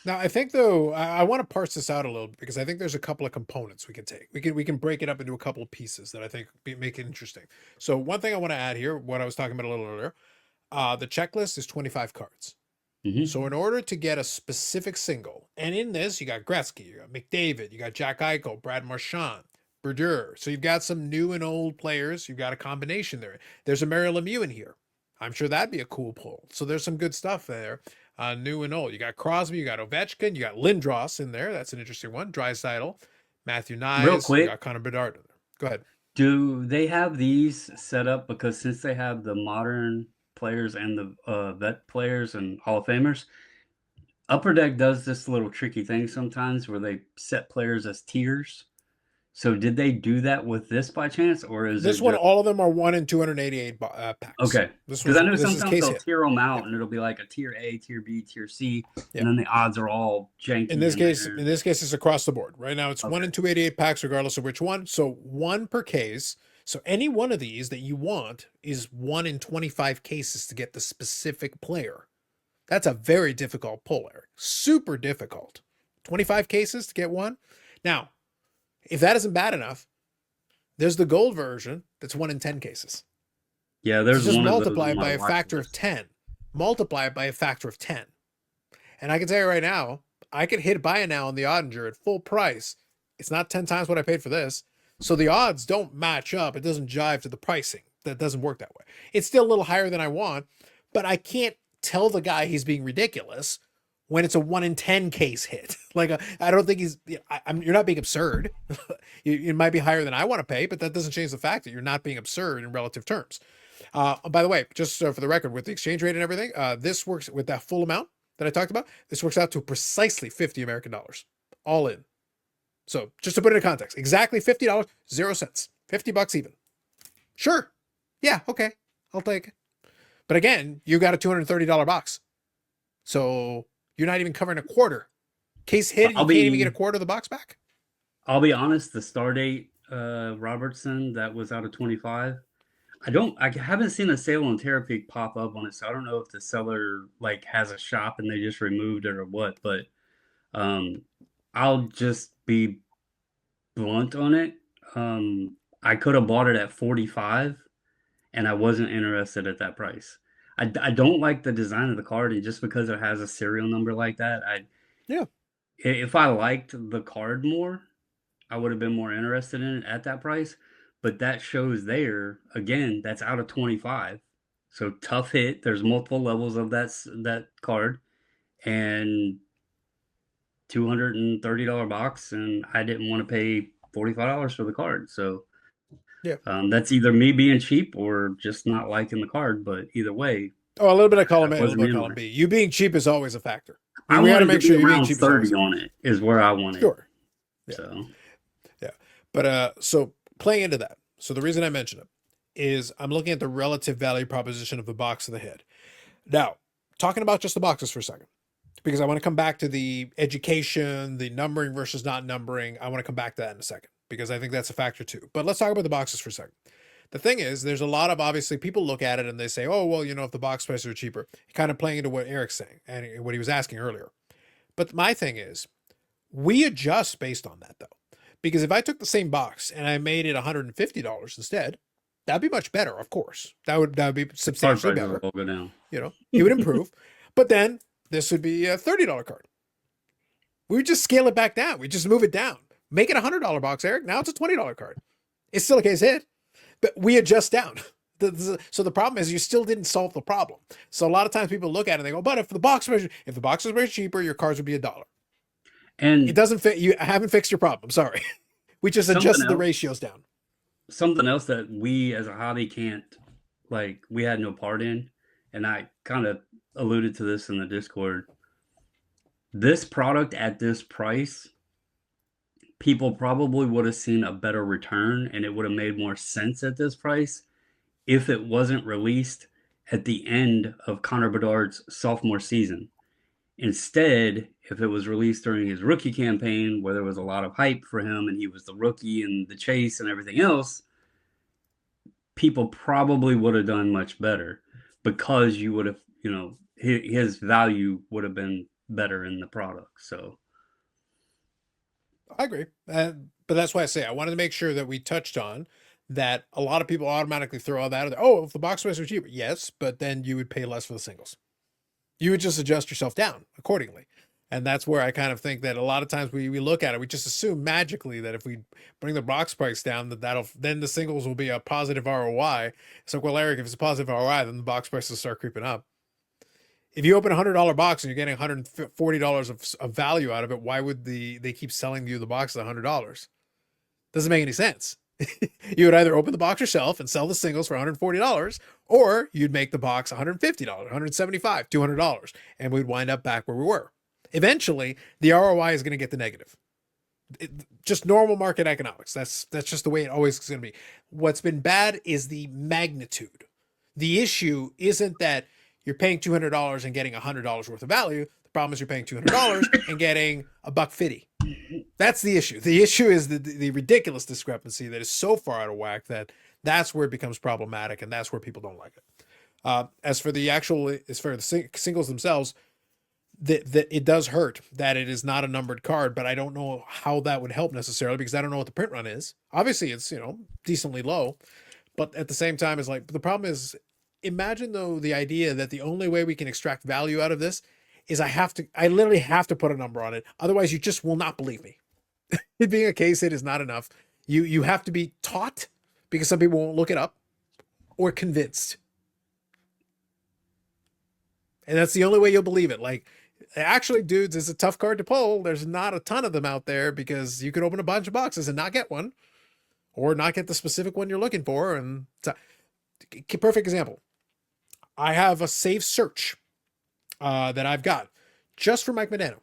Now, I think though, I want to parse this out a little bit, because I think there's a couple of components we can take. We can break it up into a couple of pieces that I think make it interesting. So one thing I want to add here, what I was talking about a little earlier, the checklist is 25 cards. Mm-hmm. So in order to get a specific single, and in this, you got Gretzky, you got McDavid, you got Jack Eichel, Brad Marchand, Brodeur. So you've got some new and old players. You've got a combination there. There's a Mario Lemieux in here. I'm sure that'd be a cool pull. So there's some good stuff there, new and old. You got Crosby, you got Ovechkin, you got Lindros in there. That's an interesting one. Draisaitl, Matthew Nyes. Real quick, you got Connor Bedard in there. Go ahead. Do they have these set up? Because since they have the modern players and the vet players and Hall of Famers, Upper Deck does this little tricky thing sometimes where they set players as tiers. So did they do that with this by chance, or is this one? All of them are 1 in 288 packs. Okay, because I know sometimes they'll tier them out, and it'll be like a tier A, tier B, tier C, and then the odds are all janky. In this case, it's across the board. Right now, it's 1 in 288 packs, regardless of which one. So 1 per case. So any one of these that you want is 1 in 25 cases to get the specific player. That's a very difficult pull, Eric. Super difficult. 25 cases to get one. Now, if that isn't bad enough, there's the gold version that's 1 in 10 cases. Yeah, there's just multiply it by a factor of 10. Multiply it by a factor of 10. And I can tell you right now, I could hit buy it now on the Oddinger at full price. It's not 10 times what I paid for this. So the odds don't match up. It doesn't jive to the pricing. That doesn't work that way. It's still a little higher than I want, but I can't tell the guy he's being ridiculous when it's a 1 in 10 case hit. I don't think you're not being absurd. It might be higher than I want to pay, but that doesn't change the fact that you're not being absurd in relative terms. By the way, just for the record, with the exchange rate and everything, this works with that full amount that I talked about. This works out to precisely 50 American dollars, all in. So just to put it in context, exactly $50, 0 cents, $50 even. Sure. Yeah. Okay. I'll take it. But again, you got a $230 box. So you're not even covering a quarter Case hit, and you can't even get a quarter of the box back. I'll be honest, the Stardate Robertson that was out of 25. I haven't seen a sale on Terapeak pop up on it, so I don't know if the seller like has a shop and they just removed it or what. But I'll just be blunt on it. I could have bought it at 45, and I wasn't interested at that price. I don't like the design of the card, and just because it has a serial number like that, if I liked the card more, I would have been more interested in it at that price. But that shows there again, that's out of 25. So tough hit. There's multiple levels of that card, and $230 box, and I didn't want to pay $45 for the card. So that's either me being cheap or just not liking the card. But either way, a little bit of column A, a little bit of column B. You being cheap is always a factor. I want to make sure you're being cheap. 30 on it is where I want it. Sure. Yeah. So yeah, but so playing into that. So the reason I mention it is I'm looking at the relative value proposition of the box and the head. Now, talking about just the boxes for a second, because I want to come back to the education, the numbering versus not numbering. I want to come back to that in a second, because I think that's a factor too. But let's talk about the boxes for a second. The thing is, there's a lot of, obviously, people look at it and they say, oh, well, you know, if the box prices are cheaper, kind of playing into what Eric's saying and what he was asking earlier. But my thing is, we adjust based on that, though. Because if I took the same box and I made it $150 instead, that'd be much better, of course. That would be substantially better. Will go down. You know, it would improve. But then this would be a $30 card. We would just scale it back down. We just move it down. Make it a $100 box, Eric. Now it's a $20 card. It's still a case hit, but we adjust down. So the problem is you still didn't solve the problem. So a lot of times people look at it and they go, but if the box was cheaper, your cards would be $1. And it doesn't fit. You haven't fixed your problem. Sorry. We just adjusted the ratios down. Something else that we as a hobby can't, like, we had no part in, and I kind of alluded to this in the Discord. This product at this price, people probably would have seen a better return, and it would have made more sense at this price if it wasn't released at the end of Connor Bedard's sophomore season. Instead, if it was released during his rookie campaign, where there was a lot of hype for him and he was the rookie and the chase and everything else, people probably would have done much better, because you would have, you know, his value would have been better in the product. So I agree. But that's why I say I wanted to make sure that we touched on that. A lot of people automatically throw all that out there. Oh, if the box price was cheaper. Yes, but then you would pay less for the singles. You would just adjust yourself down accordingly. And that's where I kind of think that a lot of times we look at it, we just assume magically that if we bring the box price down, then the singles will be a positive ROI. So, well, Eric, if it's a positive ROI, then the box prices start creeping up. If you open a $100 box and you're getting $140 of value out of it, why would they keep selling you the box at $100? Doesn't make any sense. You would either open the box yourself and sell the singles for $140, or you'd make the box $150, $175, $200, and we'd wind up back where we were. Eventually, the ROI is going to get the negative. Just normal market economics. That's just the way it always is going to be. What's been bad is the magnitude. The issue isn't that you're paying $200 and getting $100 worth of value. The problem is you're paying $200 and getting $150. That's the issue. The issue is the ridiculous discrepancy that is so far out of whack that's where it becomes problematic, and that's where people don't like it. As for the singles themselves, that it does hurt that it is not a numbered card, but I don't know how that would help necessarily, because I don't know what the print run is. Obviously, it's, you know, decently low, but at the same time, it's like, the problem is, imagine though the idea that the only way we can extract value out of this is I literally have to put a number on it. Otherwise, you just will not believe me. It being a case hit is not enough. You have to be taught, because some people won't look it up, or convinced. And that's the only way you'll believe it. Like, actually, dudes, it's a tough card to pull. There's not a ton of them out there, because you could open a bunch of boxes and not get one, or not get the specific one you're looking for. And perfect example. I have a safe search that I've got just for Mike Modano.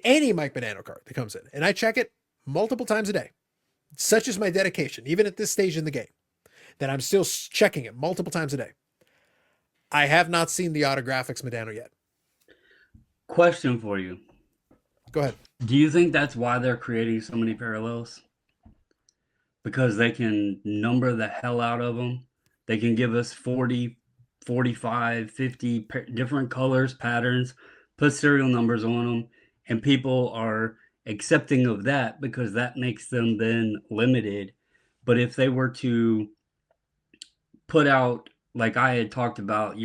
Any Mike Modano card that comes in, and I check it multiple times a day. Such is my dedication, even at this stage in the game, that I'm still checking it multiple times a day. I have not seen the Autographics Modano yet. Question for you. Go ahead. Do you think that's why they're creating so many parallels? Because they can number the hell out of them. They can give us 40, 45, 50 different colors, patterns, put serial numbers on them, and people are accepting of that because that makes them then limited. But if they were to put out, like I had talked about,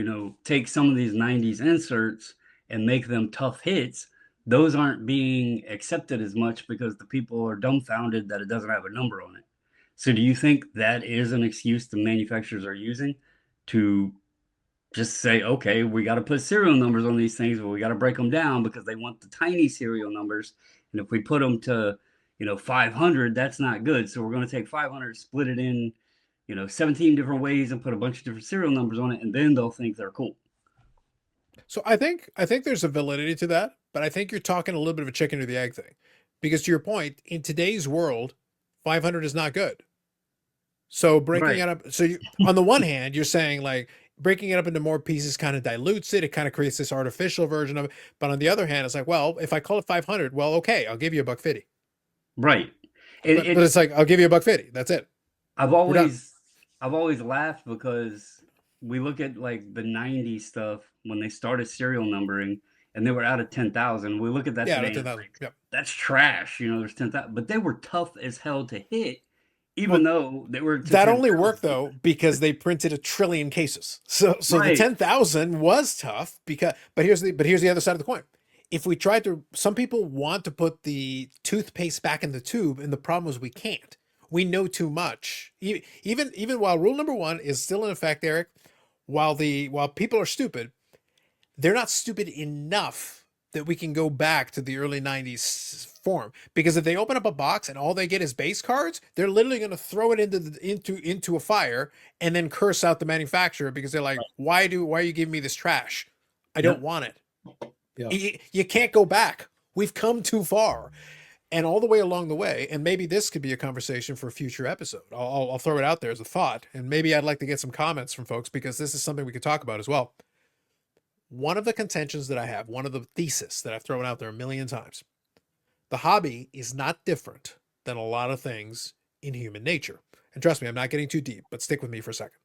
take some of these 90s inserts and make them tough hits, those aren't being accepted as much because the people are dumbfounded that it doesn't have a number on it. So do you think that is an excuse the manufacturers are using to just say, okay, we got to put serial numbers on these things, but we got to break them down because they want the tiny serial numbers. And if we put them to, 500, that's not good. So we're going to take 500, split it in, 17 different ways and put a bunch of different serial numbers on it. And then they'll think they're cool. So I think there's a validity to that, but I think you're talking a little bit of a chicken or the egg thing, because to your point, in today's world, 500 is not good. So breaking it up, so on the one hand, you're saying like breaking it up into more pieces kind of dilutes it. It kind of creates this artificial version of it. But on the other hand, it's like, well, if I call it 500, well, okay, I'll give you $150. Right. But it's like, I'll give you $150. That's it. I've always laughed because we look at like the 90s stuff when they started serial numbering and they were out of 10,000. We look at that today. 10,000. Like, yep. That's trash. There's 10,000, but they were tough as hell to hit. Even though they were that only worked though because they printed 1 trillion cases. So right. The 10,000 was tough but here's the other side of the coin. If we tried to, some people want to put the toothpaste back in the tube, and the problem is we can't. We know too much. Even while rule number 1 is still in effect, Eric, while people are stupid, they're not stupid enough that we can go back to the early 90s form. Because if they open up a box and all they get is base cards, they're literally going to throw it into a fire and then curse out the manufacturer because they're like, why are you giving me this trash? I don't want it. Yeah. You can't go back. We've come too far. And all the way along the way, and maybe this could be a conversation for a future episode. I'll throw it out there as a thought, and maybe I'd like to get some comments from folks because this is something we could talk about as well. One of the contentions that I have, one of the thesis that I've thrown out there a million times, the hobby is not different than a lot of things in human nature. And trust me, I'm not getting too deep, but stick with me for a second.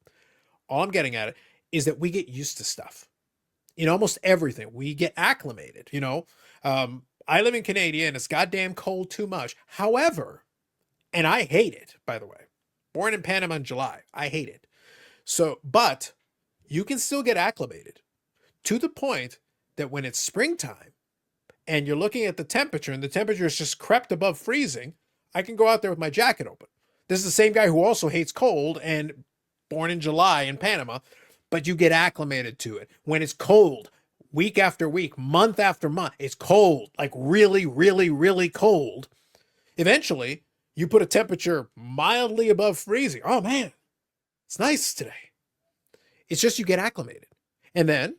All I'm getting at it is that we get used to stuff. In almost everything, we get acclimated, I live in Canada and it's goddamn cold too much. However, and I hate it, by the way, born in Panama in July, I hate it. So, but you can still get acclimated to the point that when it's springtime and you're looking at the temperature and the temperature is just crept above freezing, I can go out there with my jacket open. This is the same guy who also hates cold and born in July in Panama, but you get acclimated to it. When it's cold, week after week, month after month, it's cold, like really, really, really cold. Eventually, you put a temperature mildly above freezing. Oh man, it's nice today. It's just you get acclimated. And then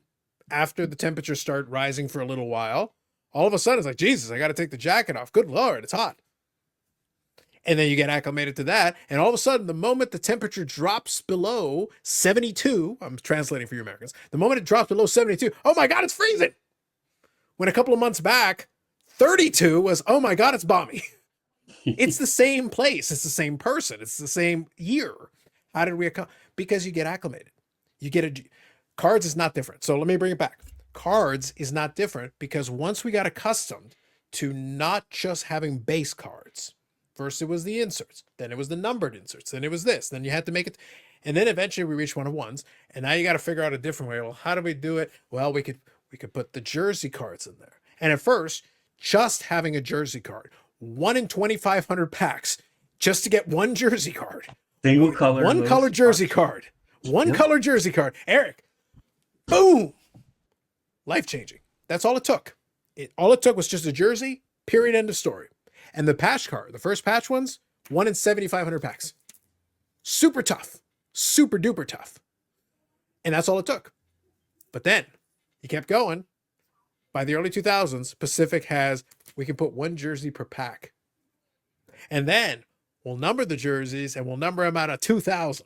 after the temperatures start rising for a little while, all of a sudden it's like, Jesus, I got to take the jacket off. Good Lord, it's hot. And then you get acclimated to that. And all of a sudden, the moment the temperature drops below 72, I'm translating for you Americans, the moment it drops below 72, oh my God, it's freezing. When a couple of months back, 32 was, oh my God, it's balmy. It's the same place. It's the same person. It's the same year. How did we because you get acclimated. Cards is not different. So let me bring it back. Cards is not different because once we got accustomed to not just having base cards, first it was the inserts, then it was the numbered inserts, then it was this, then you had to make it, and then eventually we reached 1-of-1s, and now you got to figure out a different way. Well, how do we do it? Well, we could put the jersey cards in there. And at first, just having a jersey card, 1 in 2,500 packs, just to get one jersey card. Single color. One color jersey card. One color jersey card. Eric, boom. Life-changing. That's all it took. All it took was just a jersey, period, end of story. And the patch card, the first patch ones, 1 in 7,500 packs. Super tough. Super duper tough. And that's all it took. But then, you kept going. By the early 2000s, Pacific has, we can put one jersey per pack. And then, we'll number the jerseys, and we'll number them out of 2,000.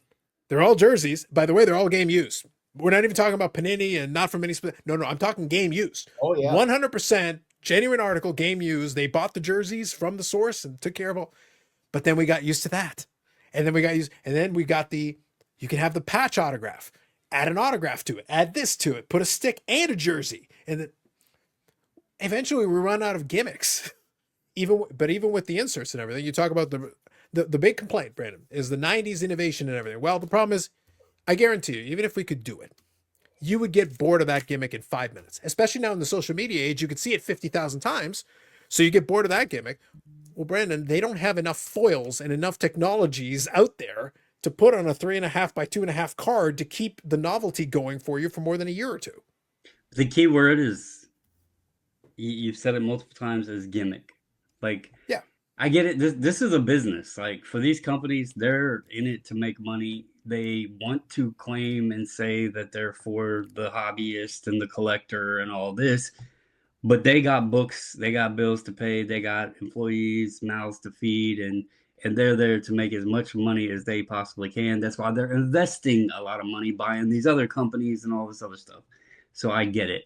They're all jerseys. By the way, they're all game used. We're not even talking about Panini and not from any... No, I'm talking game used. Oh, yeah. 100% genuine article, game used. They bought the jerseys from the source and took care of all. But then we got used to that. And then we got the, you can have the patch autograph, add an autograph to it, add this to it, put a stick and a jersey. And then eventually we run out of gimmicks. Even with the inserts and everything, you talk about the big complaint, Brandon, is the 90s innovation and everything. Well, the problem is, I guarantee you, even if we could do it, you would get bored of that gimmick in 5 minutes. Especially now in the social media age, you could see it 50,000 times. So you get bored of that gimmick. Well, Brandon, they don't have enough foils and enough technologies out there to put on a 3.5 by 2.5 card to keep the novelty going for you for more than a year or two. The key word is, you've said it multiple times, is gimmick. Like, yeah, I get it. This is a business. Like, for these companies, they're in it to make money. They want to claim and say that they're for the hobbyist and the collector and all this, but they got books, they got bills to pay, they got employees, mouths to feed, and they're there to make as much money as they possibly can. That's why they're investing a lot of money buying these other companies and all this other stuff. So I get it.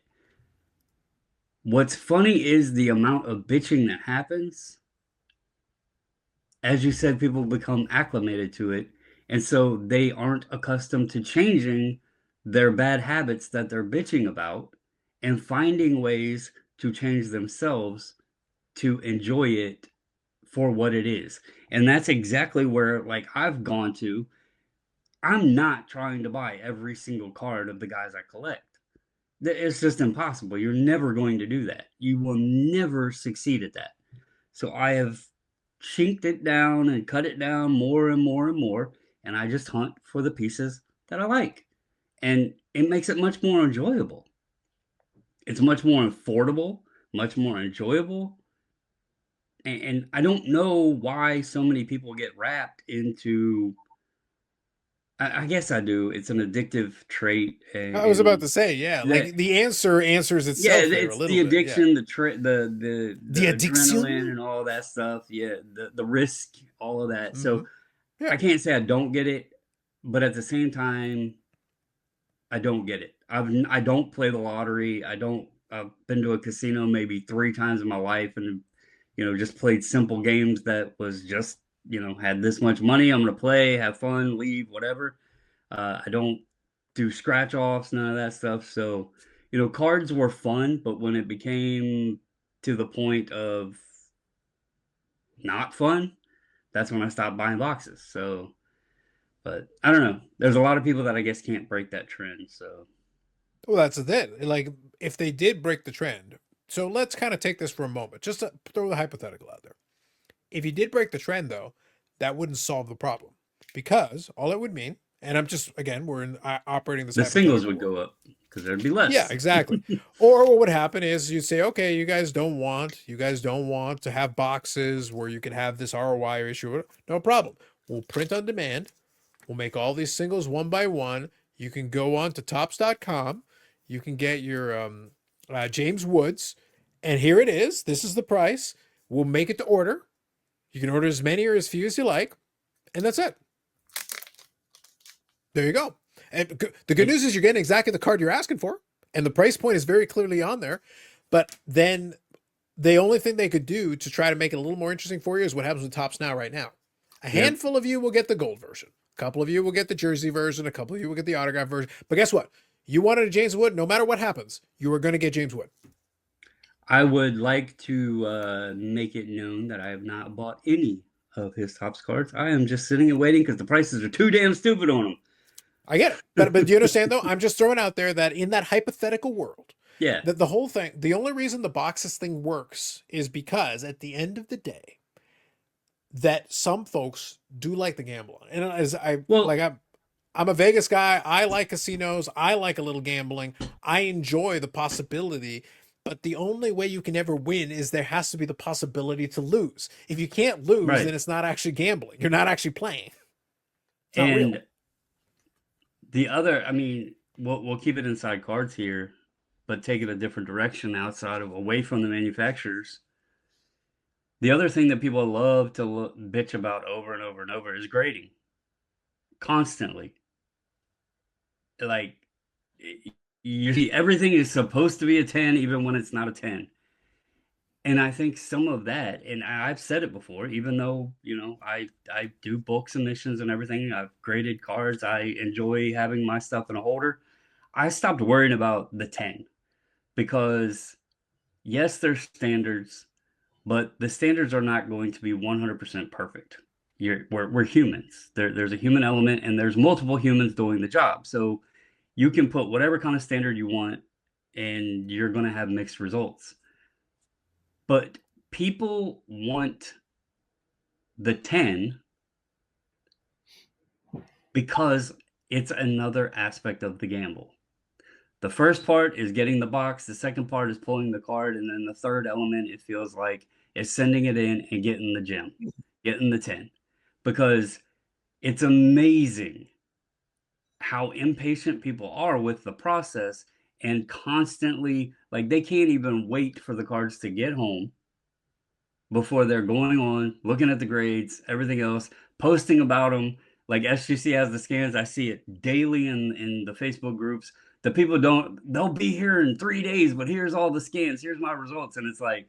What's funny is the amount of bitching that happens. As you said, people become acclimated to it. And so they aren't accustomed to changing their bad habits that they're bitching about and finding ways to change themselves to enjoy it for what it is. And that's exactly where, like, I've gone to. I'm not trying to buy every single card of the guys I collect. It's just impossible. You're never going to do that. You will never succeed at that. So I have chinked it down and cut it down more and more and more. And I just hunt for the pieces that I like. And it makes it much more enjoyable. It's much more affordable, much more enjoyable. And I don't know why so many people get wrapped into, I guess I do. It's an addictive trait. I was about to say, yeah, like the answers itself. Yeah, it's the addiction, the addiction, adrenaline, and all that stuff. Yeah, the risk, all of that. Mm-hmm. So yeah. I can't say I don't get it, but at the same time, I don't get it. I don't play the lottery. I've been to a casino maybe 3 times in my life, and just played simple games that was just, had this much money, I'm going to play, have fun, leave, whatever. I don't do scratch offs, none of that stuff. So, cards were fun, but when it became to the point of not fun, that's when I stopped buying boxes. So, but I don't know. There's a lot of people that I guess can't break that trend. So, well, that's the thing. Like, if they did break the trend, so let's kind of take this for a moment, just to throw the hypothetical out there. If you did break the trend, though, that wouldn't solve the problem, because all it would mean, and I'm just, again, we're operating this. The singles would go up because there'd be less. Yeah, exactly. Or what would happen is you'd say, okay, you guys don't want to have boxes where you can have this ROI issue. No problem. We'll print on demand. We'll make all these singles one by one. You can go on to tops.com. You can get your James Woods, and here it is. This is the price. We'll make it to order. You can order as many or as few as you like, and that's it. There you go. And the good news is you're getting exactly the card you're asking for, and the price point is very clearly on there. But then the only thing they could do to try to make it a little more interesting for you is what happens with Topps now right now. A handful of you will get the gold version. A couple of you will get the jersey version. A couple of you will get the autograph version. But guess what? You wanted a James Wood. No matter what happens, you are going to get James Wood. I would like to make it known that I have not bought any of his Topps cards. I am just sitting and waiting because the prices are too damn stupid on them. I get it. But do you understand, though? I'm just throwing out there that in that hypothetical world, yeah, that the whole thing, the only reason the boxes thing works is because at the end of the day, that some folks do like the gamble. And I'm a Vegas guy. I like casinos. I like a little gambling. I enjoy the possibility. But the only way you can ever win is there has to be the possibility to lose. If you can't lose, then it's not actually gambling. You're not actually playing. It's not real. The other, I mean, we'll keep it inside cards here, but take it a different direction away from the manufacturers. The other thing that people love to bitch about over and over and over is grading. Constantly. Like, everything is supposed to be a 10, even when it's not a 10. And I think some of that, and I've said it before, even though, I do bulk submissions and everything, I've graded cards, I enjoy having my stuff in a holder. I stopped worrying about the 10 because, yes, there's standards, but the standards are not going to be 100% perfect. We're humans. There's a human element, and there's multiple humans doing the job. So you can put whatever kind of standard you want, and you're going to have mixed results. But people want the 10 because it's another aspect of the gamble. The first part is getting the box, the second part is pulling the card, and then the third element, it feels like, is sending it in and getting the gem, getting the 10. Because it's amazing how impatient people are with the process, and constantly, like, they can't even wait for the cards to get home before they're going on, looking at the grades, everything else, posting about them. Like, SGC has the scans. I see it daily in the Facebook groups. The people they'll be here in 3 days, but here's all the scans. Here's my results. And it's like,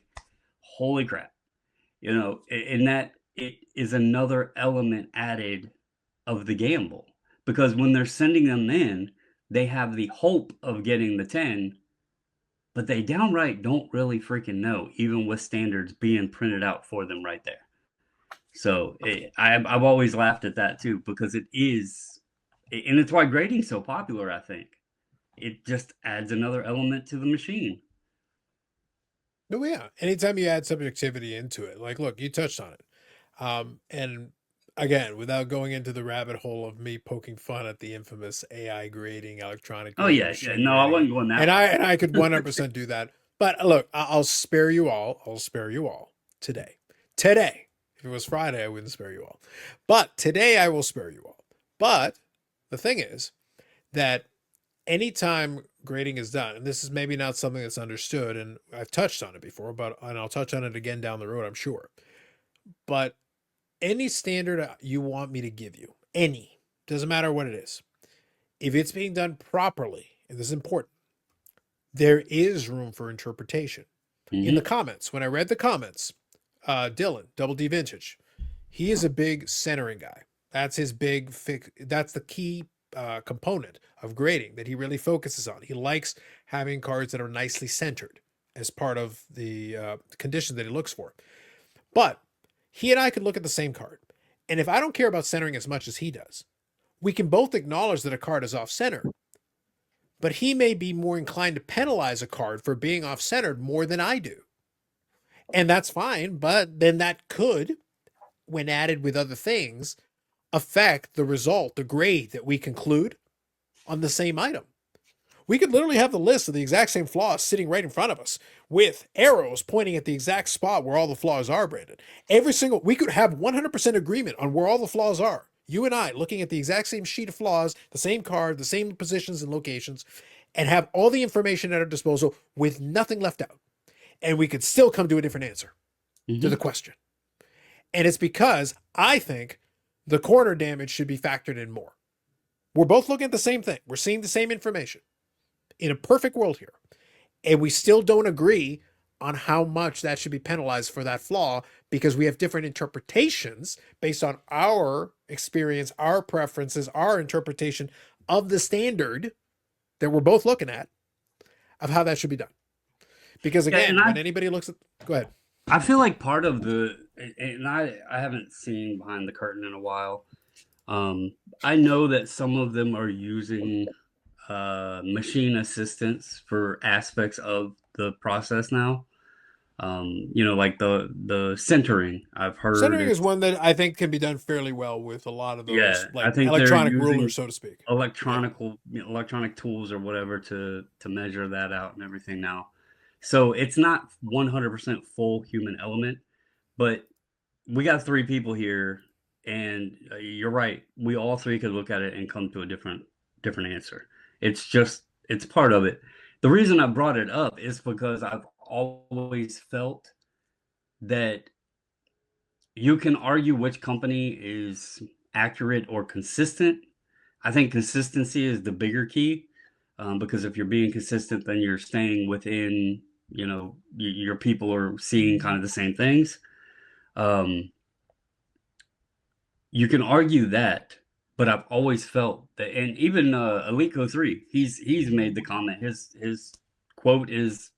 holy crap. And that it is another element added of the gamble. Because when they're sending them in, they have the hope of getting the 10, but they downright don't really freaking know, even with standards being printed out for them right there. So I've always laughed at that too, because it is, and it's why grading's so popular, I think. It just adds another element to the machine. No, yeah. Anytime you add subjectivity into it, like, look, you touched on it. And again, without going into the rabbit hole of me poking fun at the infamous AI grading, electronic Oh grading, yeah, machine no, I grading, wasn't going that and way. I could 100% do that. But look, I'll spare you all. I'll spare you all today. Today, if it was Friday, I wouldn't spare you all. But today, I will spare you all. But the thing is that anytime grading is done, and this is maybe not something that's understood, and I've touched on it before, and I'll touch on it again down the road, I'm sure. But any standard you want me to give you, any, doesn't matter what it is, if it's being done properly, and this is important, there is room for interpretation. In the comments, when I read the comments, Dylan, Double D Vintage, he is a big centering guy. That's his big that's the key component of grading that he really focuses on. He likes having cards that are nicely centered as part of the condition that he looks for. But he and I could look at the same card, and if I don't care about centering as much as he does, we can both acknowledge that a card is off-center. But he may be more inclined to penalize a card for being off-centered more than I do. And that's fine, but then that could, when added with other things, affect the result, the grade that we conclude on the same item. We could literally have the list of the exact same flaws sitting right in front of us with arrows pointing at the exact spot where all the flaws are, Brandon. We could have 100% agreement on where all the flaws are. You and I looking at the exact same sheet of flaws, the same card, the same positions and locations, and have all the information at our disposal with nothing left out. And we could still come to a different answer to the question. And it's because I think the corner damage should be factored in more. We're both looking at the same thing. We're seeing the same information in a perfect world here. And we still don't agree on how much that should be penalized for that flaw, because we have different interpretations based on our experience, our preferences, our interpretation of the standard that we're both looking at of how that should be done. Because again, when anybody looks at, go ahead. I feel like part of and I haven't seen behind the curtain in a while. I know that some of them are using machine assistance for aspects of the process now. Like the centering. I've heard centering is one that I think can be done fairly well with a lot of those, I think electronic rulers, so to speak. Electronic tools or whatever to measure that out and everything now. So it's not 100% full human element, but we got 3 people here, and you're right. We all 3 could look at it and come to a different answer. It's part of it. The reason I brought it up is because I've always felt that you can argue which company is accurate or consistent. I think consistency is the bigger key, because if you're being consistent, then you're staying within your people are seeing kind of the same things. You can argue that, but I've always felt that, and even Alico3, he's made the comment. His quote is,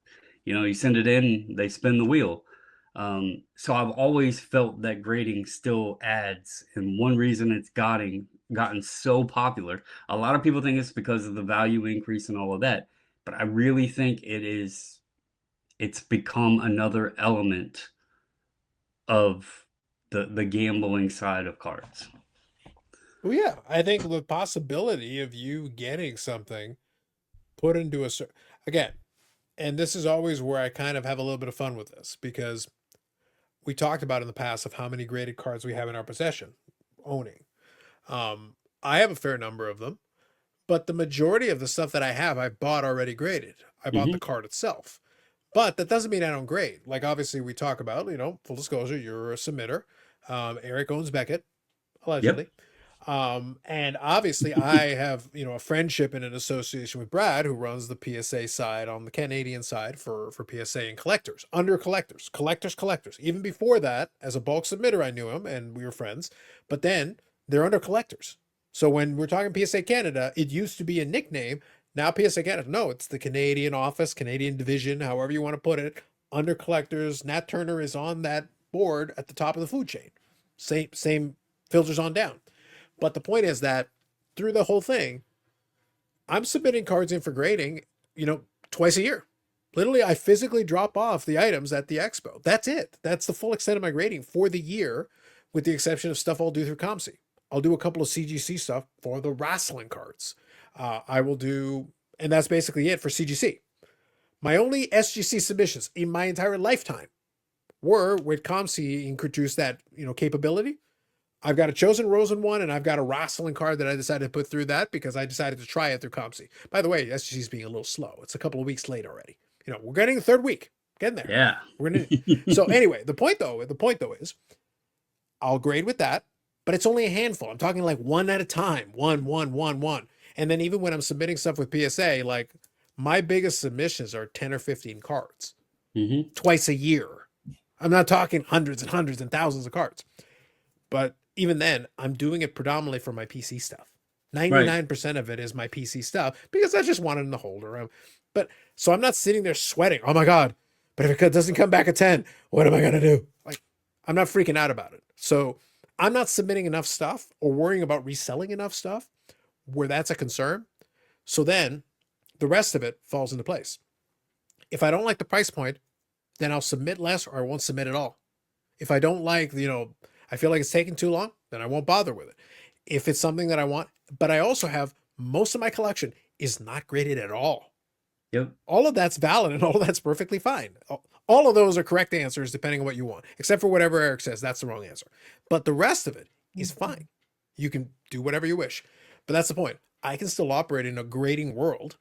you send it in, they spin the wheel. So I've always felt that grading still adds, and one reason it's gotten so popular, a lot of people think it's because of the value increase and all of that, but I really think it's become another element of the gambling side of cards. Well, yeah, I think the possibility of you getting something put into a again, and this is always where I kind of have a little bit of fun with this because we talked about in the past of how many graded cards we have in our possession, owning. I have a fair number of them, but the majority of the stuff that I have, I bought already graded. I bought the card itself. But that doesn't mean I don't grade. Like, obviously, we talk about, full disclosure, you're a submitter. Eric owns Beckett, allegedly. Yep. And obviously, I have, a friendship and an association with Brad, who runs the PSA side on the Canadian side for PSA and collectors, under collectors. Even before that, as a bulk submitter, I knew him and we were friends. But then they're under collectors. So when we're talking PSA Canada, it used to be a nickname. Now PSA Canada, no, it's the Canadian office, Canadian division, however you want to put it, under collectors. Nat Turner is on that board at the top of the food chain. Same filters on down. But the point is that through the whole thing, I'm submitting cards in for grading, twice a year. Literally, I physically drop off the items at the expo. That's it. That's the full extent of my grading for the year, with the exception of stuff I'll do through ComC. I'll do a couple of CGC stuff for the wrestling cards. I will do, and that's basically it for CGC. My only SGC submissions in my entire lifetime were with ComC introduced that, capability. I've got a Chosen Rosen one, and I've got a wrestling card that I decided to put through that because I decided to try it through ComC. By the way, SGC is being a little slow. It's a couple of weeks late already. We're getting the third week. Getting there. Yeah. We're gonna. So anyway, the point though is, I'll grade with that, but it's only a handful. I'm talking like one at a time. One. And then even when I'm submitting stuff with PSA, like my biggest submissions are 10 or 15 cards twice a year. I'm not talking hundreds and hundreds and thousands of cards. But even then, I'm doing it predominantly for my PC stuff. 99% of it is my PC stuff because I just want it in the holder. So I'm not sitting there sweating. Oh my God. But if it doesn't come back at 10, what am I going to do? Like, I'm not freaking out about it. So I'm not submitting enough stuff or worrying about reselling enough stuff where that's a concern. So then the rest of it falls into place. If I don't like the price point, then I'll submit less or I won't submit at all. If I don't like, I feel like it's taking too long, then I won't bother with it. If it's something that I want, but I also have most of my collection is not graded at all. Yep. All of that's valid and all of that's perfectly fine. All of those are correct answers depending on what you want, except for whatever Eric says, that's the wrong answer. But the rest of it is fine. You can do whatever you wish. But that's the point. I can still operate in a grading world,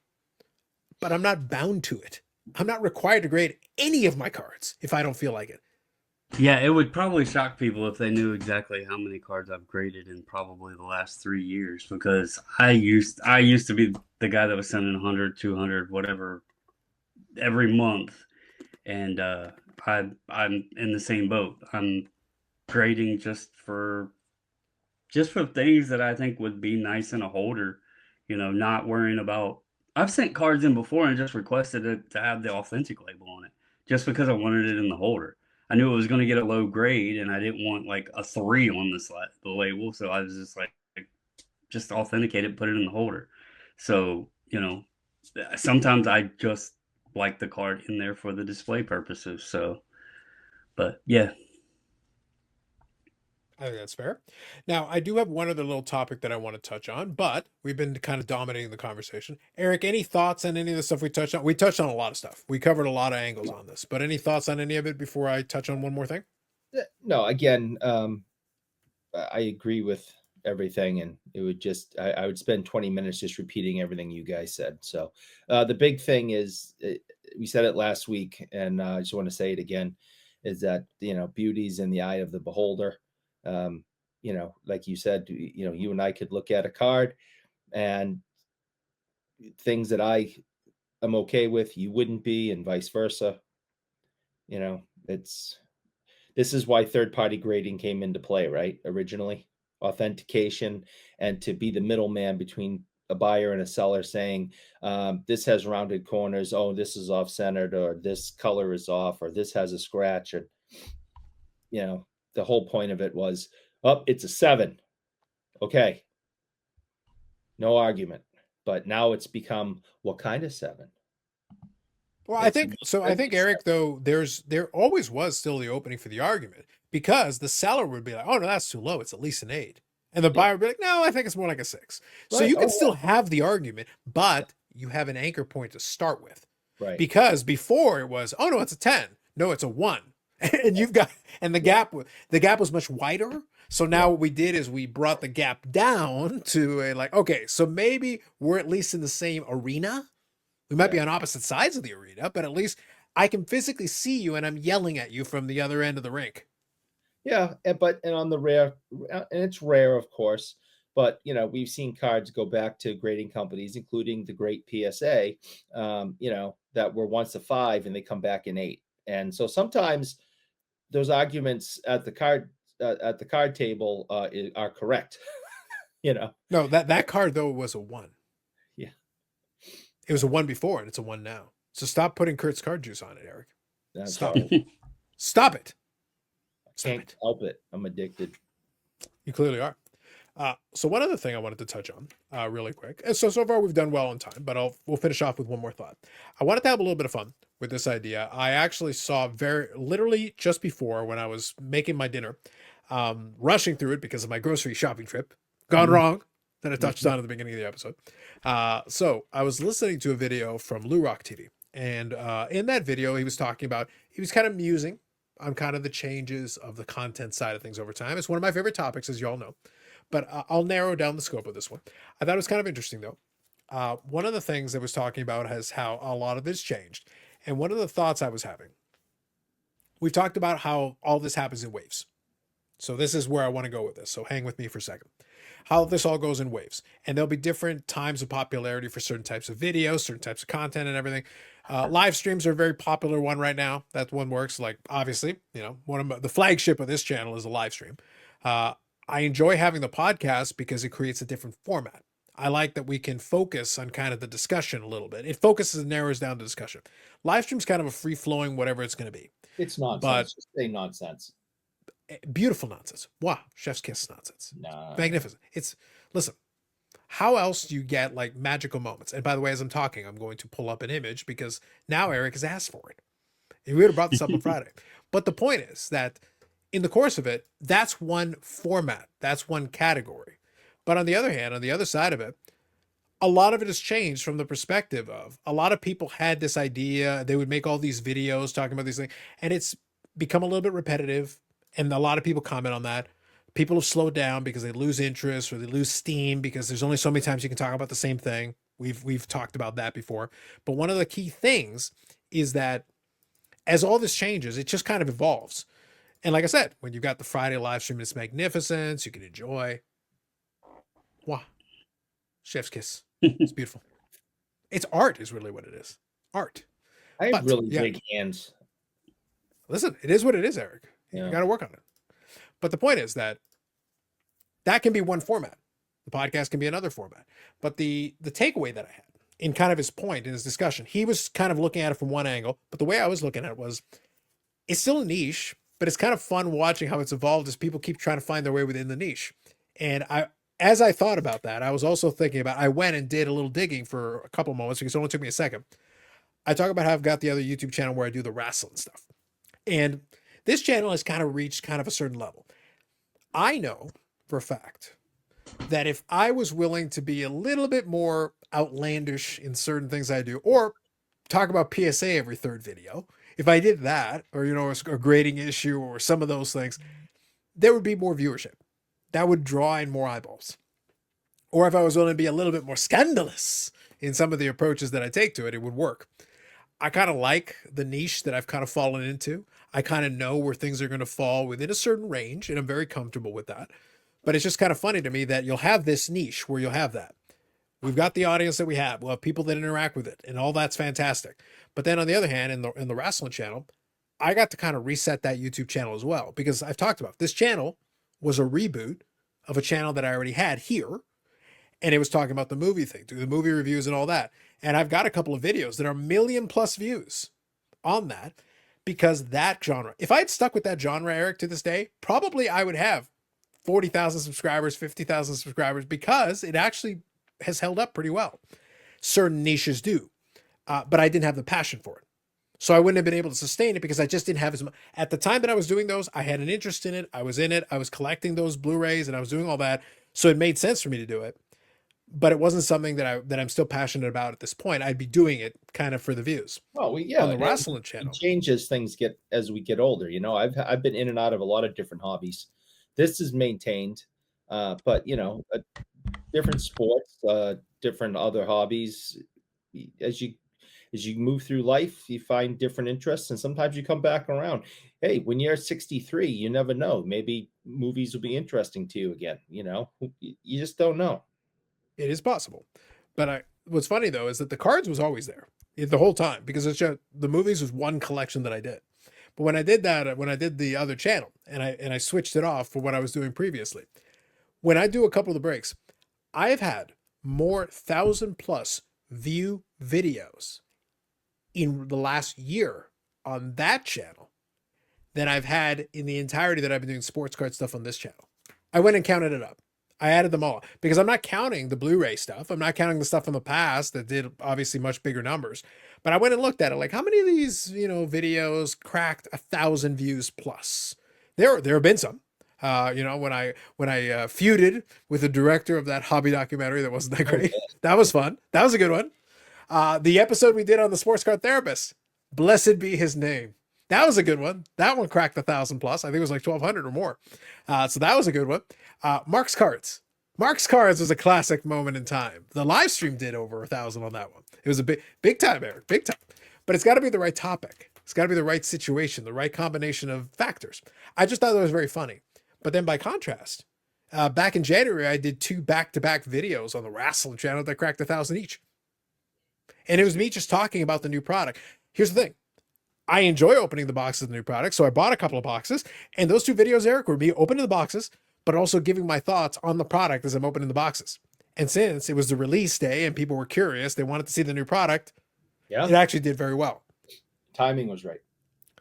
but I'm not bound to it. I'm not required to grade any of my cards if I don't feel like it. Yeah, it would probably shock people if they knew exactly how many cards I've graded in probably the last 3 years, because I used to be the guy that was sending 100, 200, whatever every month, and I'm in the same boat. I'm grading just for things that I think would be nice in a holder, not worrying about. I've sent cards in before and just requested it to have the authentic label on it, just because I wanted it in the holder. I knew it was going to get a low grade, and I didn't want like a 3 on the label, so I was just like, just authenticate it, put it in the holder. So sometimes I just like the card in there for the display purposes. So, but yeah. I think that's fair. Now, I do have one other little topic that I want to touch on, but we've been kind of dominating the conversation. Eric, any thoughts on any of the stuff we touched on? We touched on a lot of stuff. We covered a lot of angles on this, but any thoughts on any of it before I touch on one more thing? No, again, I agree with everything, and it would just, I would spend 20 minutes just repeating everything you guys said. So the big thing is, we said it last week, and I just want to say it again, is that, beauty's in the eye of the beholder. Like you said, you and I could look at a card and things that I I'm okay with, you wouldn't be, and vice versa. You know, this is why third-party grading came into play, right? Originally, authentication, and to be the middleman between a buyer and a seller, saying, this has rounded corners, oh, this is off-centered, or this color is off, or this has a scratch. And the whole point of it was, oh, it's a 7. Okay, no argument. But now it's become, what kind of 7? Well, I think so. I think, Eric, though, there always was still the opening for the argument, because the seller would be like, "Oh no, that's too low. It's at least an 8," and the buyer would be like, "No, I think it's more like a 6." So Right. you can still have the argument, but you have an anchor point to start with. Right. Because before it was, "Oh no, it's a 10. No, it's a 1," and the gap was much wider. So now what we did is we brought the gap down to a, like, okay, so maybe we're at least in the same arena. We might be on opposite sides of the arena, but at least I can physically see you and I'm yelling at you from the other end of the rink. Yeah, and on the rare, and it's rare, of course, but we've seen cards go back to grading companies, including the great PSA, that were once a 5 and they come back an 8. And so sometimes those arguments at the card table are correct. No, that card though was a 1. Yeah. It was a 1 before and it's a 1 now. So stop putting Kurt's card juice on it, Eric. That's Stop horrible. it. Stop it. Can't help it. I'm addicted. You clearly are. So one other thing I wanted to touch on really quick. And so far we've done well on time, but we'll finish off with one more thought. I wanted to have a little bit of fun with this idea. I actually saw literally just before, when I was making my dinner, rushing through it because of my grocery shopping trip, gone wrong, that I touched on at the beginning of the episode. So I was listening to a video from LouRokTV. And in that video, he was kind of musing on kind of the changes of the content side of things over time. It's one of my favorite topics, as you all know, but I'll narrow down the scope of this one. I thought it was kind of interesting, though. One of the things that was talking about is how a lot of this changed. And one of the thoughts I was having, we've talked about how all this happens in waves. So this is where I want to go with this. So hang with me for a second. How this all goes in waves. And there'll be different times of popularity for certain types of videos, certain types of content and everything. Live streams are a very popular one right now. That one works. Like, obviously, one of the flagship of this channel is a live stream. I enjoy having the podcast because it creates a different format. I like that we can focus on kind of the discussion a little bit. It focuses and narrows down the discussion. Live stream's kind of a free-flowing whatever it's going to be. It's nonsense. Just say nonsense. Beautiful nonsense. Wow. Chef's kiss nonsense. Nah. Magnificent. Listen, how else do you get like magical moments? And by the way, as I'm talking, I'm going to pull up an image because now Eric has asked for it. And we would have brought this up on Friday. But the point is that in the course of it, that's one format. That's one category. But on the other hand, on the other side of it, a lot of it has changed from the perspective of a lot of people had this idea. They would make all these videos talking about these things, and it's become a little bit repetitive. And a lot of people comment on that. People have slowed down because they lose interest or they lose steam because there's only so many times you can talk about the same thing. We've talked about that before. But one of the key things is that as all this changes, it just kind of evolves. And like I said, when you've got the Friday live stream, it's magnificence. You can enjoy. Wow. Chef's kiss. It's beautiful. It's art is really what it is. Art. I have really big hands. Listen, it is what it is, Eric. Yeah. You got to work on it. But the point is that can be one format. The podcast can be another format. But the takeaway that I had in kind of his point in his discussion, he was kind of looking at it from one angle. But the way I was looking at it was, it's still a niche, but it's kind of fun watching how it's evolved as people keep trying to find their way within the niche. And as I thought about that, I was also thinking about, I went and did a little digging for a couple moments because it only took me a second. I talk about how I've got the other YouTube channel where I do the wrestling stuff. And this channel has kind of reached kind of a certain level. I know for a fact that if I was willing to be a little bit more outlandish in certain things I do, or talk about PSA every third video, if I did that, or, a grading issue or some of those things, there would be more viewership. That would draw in more eyeballs. Or if I was willing to be a little bit more scandalous in some of the approaches that I take to it, it would work. I kind of like the niche that I've kind of fallen into. I kind of know where things are going to fall within a certain range, and I'm very comfortable with that. But it's just kind of funny to me that you'll have this niche where you'll have that. We've got the audience that we have. We'll have people that interact with it, and all that's fantastic. But then on the other hand, in the wrestling channel, I got to kind of reset that YouTube channel as well, because I've talked about this channel was a reboot of a channel that I already had here, and it was talking about the movie thing, do the movie reviews and all that. And I've got a couple of videos that are 1,000,000+ views on that, because that genre, if I had stuck with that genre, Eric, to this day, probably I would have 40,000 subscribers, 50,000 subscribers, because it actually has held up pretty well. Certain niches do, but I didn't have the passion for it. So I wouldn't have been able to sustain it, because I just didn't have as much. At the time that I was doing those, I had an interest in it. I was in it. I was collecting those Blu-rays and I was doing all that. So it made sense for me to do it. But it wasn't something that I'm still passionate about at this point. I'd be doing it kind of for the views. Well, yeah, on the wrestling channel. It changes things as we get older. You know, I've been in and out of a lot of different hobbies. This is maintained, but you know, different sports, different other hobbies. As you move through life, you find different interests, and sometimes you come back around. Hey, when you're 63, you never know. Maybe movies will be interesting to you again. You know, you just don't know. It is possible. But what's funny though is that the cards was always there the whole time, because it's just the movies was one collection that I did. But when I did that, when I did the other channel and I switched it off for what I was doing previously, when I do a couple of the breaks, I have had more 1,000+ view videos in the last year on that channel than I've had in the entirety that I've been doing sports card stuff on this channel. I went and counted it up. I added them all, because I'm not counting the Blu-ray stuff. I'm not counting the stuff from the past that did obviously much bigger numbers. But I went and looked at it, like, how many of these, videos cracked 1,000 views plus? There have been some. When I feuded with the director of that hobby documentary that wasn't that great. That was fun. That was a good one. The episode we did on the sports card therapist, blessed be his name. That was a good one. That one cracked 1,000+. I think it was like 1,200 or more. So that was a good one. Mark's Cards. Mark's Cards was a classic moment in time. The live stream did over 1,000 on that one. It was a big time, Eric, big time. But it's got to be the right topic. It's got to be the right situation, the right combination of factors. I just thought that was very funny. But then by contrast, back in January, I did 2 back-to-back videos on the wrestling channel that cracked 1,000 each. And it was me just talking about the new product. Here's the thing. I enjoy opening the boxes of the new product, so I bought a couple of boxes. And those 2 videos, Eric, were me opening the boxes, but also giving my thoughts on the product as I'm opening the boxes. And since it was the release day and people were curious, they wanted to see the new product, it actually did very well. Timing was right.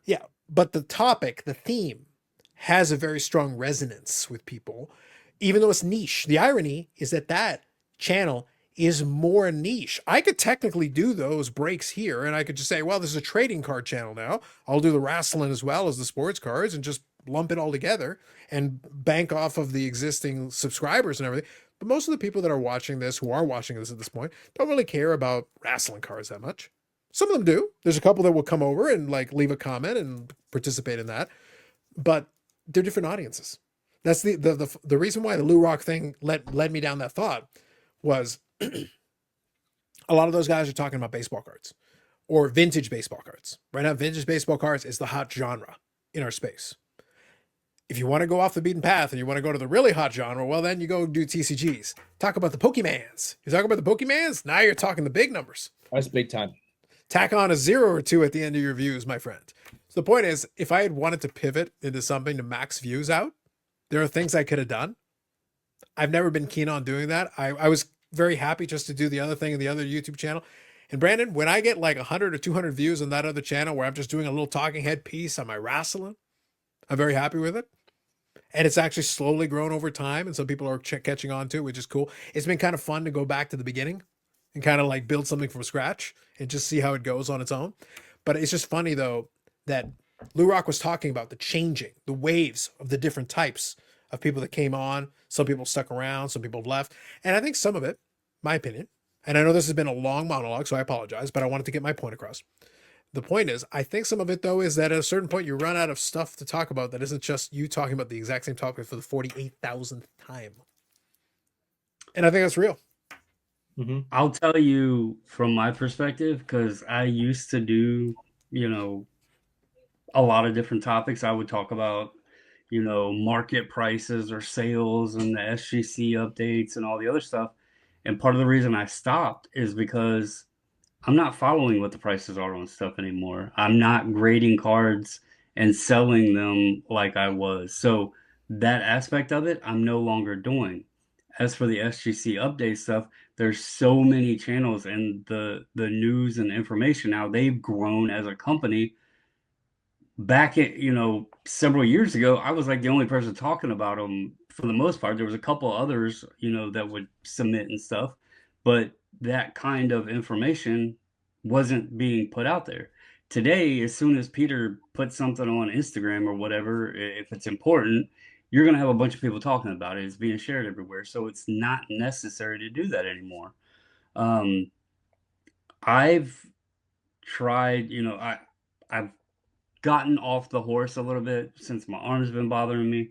Yeah, but the topic, the theme, has a very strong resonance with people, even though it's niche. The irony is that channel is more niche. I could technically do those breaks here, and I could just say, well, this is a trading card channel now. I'll do the wrestling as well as the sports cards and just lump it all together and bank off of the existing subscribers and everything. But most of the people that are watching this, who are watching this at this point, don't really care about wrestling cards that much. Some of them do. There's a couple that will come over and like leave a comment and participate in that, but they're different audiences. That's the reason why the LouRok thing led me down that thought was a lot of those guys are talking about baseball cards or vintage baseball cards. Right now, vintage baseball cards is the hot genre in our space. If you want to go off the beaten path and you want to go to the really hot genre, well, then you go do TCGs. Talk about the Pokemans. You talk about the Pokemans, now you're talking the big numbers. That's big time. Tack on a 0 or 2 at the end of your views, my friend. So the point is, if I had wanted to pivot into something to max views out, there are things I could have done. I've never been keen on doing that. I was very happy just to do the other thing in the other YouTube channel. And Brandon, when I get like 100 or 200 views on that other channel where I'm just doing a little talking head piece on my wrestling, I'm very happy with it. And it's actually slowly grown over time. And some people are catching on to it, which is cool. It's been kind of fun to go back to the beginning and kind of like build something from scratch and just see how it goes on its own. But it's just funny though, that LouRok was talking about the waves of the different types of people that came on. Some people stuck around, some people left. And I think some of it, my opinion, and I know this has been a long monologue, so I apologize, but I wanted to get my point across. The point is, I think some of it though is that at a certain point you run out of stuff to talk about that isn't just you talking about the exact same topic for the 48,000th time. And I think that's real. Mm-hmm. I'll tell you from my perspective, because I used to do, a lot of different topics. I would talk about, market prices or sales and the SGC updates and all the other stuff. And part of the reason I stopped is because I'm not following what the prices are on stuff anymore. I'm not grading cards and selling them like I was. So that aspect of it, I'm no longer doing. As for the SGC update stuff, there's so many channels and the news and information now, they've grown as a company. Back at, several years ago, I was like the only person talking about them for the most part. There was a couple others, that would submit and stuff, but that kind of information wasn't being put out there. Today, as soon as Peter puts something on Instagram or whatever, if it's important, you're going to have a bunch of people talking about it. It's being shared everywhere. So it's not necessary to do that anymore. Um, I've tried, I've gotten off the horse a little bit since my arm's been bothering me.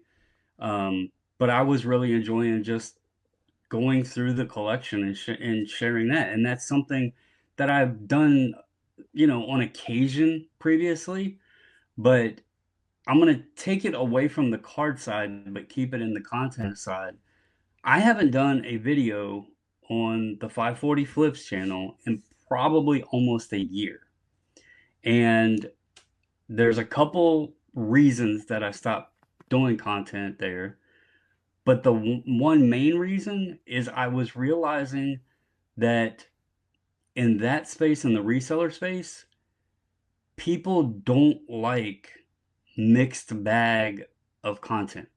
But I was really enjoying just going through the collection and sharing that. And that's something that I've done, on occasion previously, but I'm going to take it away from the card side, but keep it in the content side. I haven't done a video on the 540 Flips channel in probably almost a year. And there's a couple reasons that I stopped doing content there, but the one main reason is I was realizing that in that space, in the reseller space, people don't like mixed bag of content.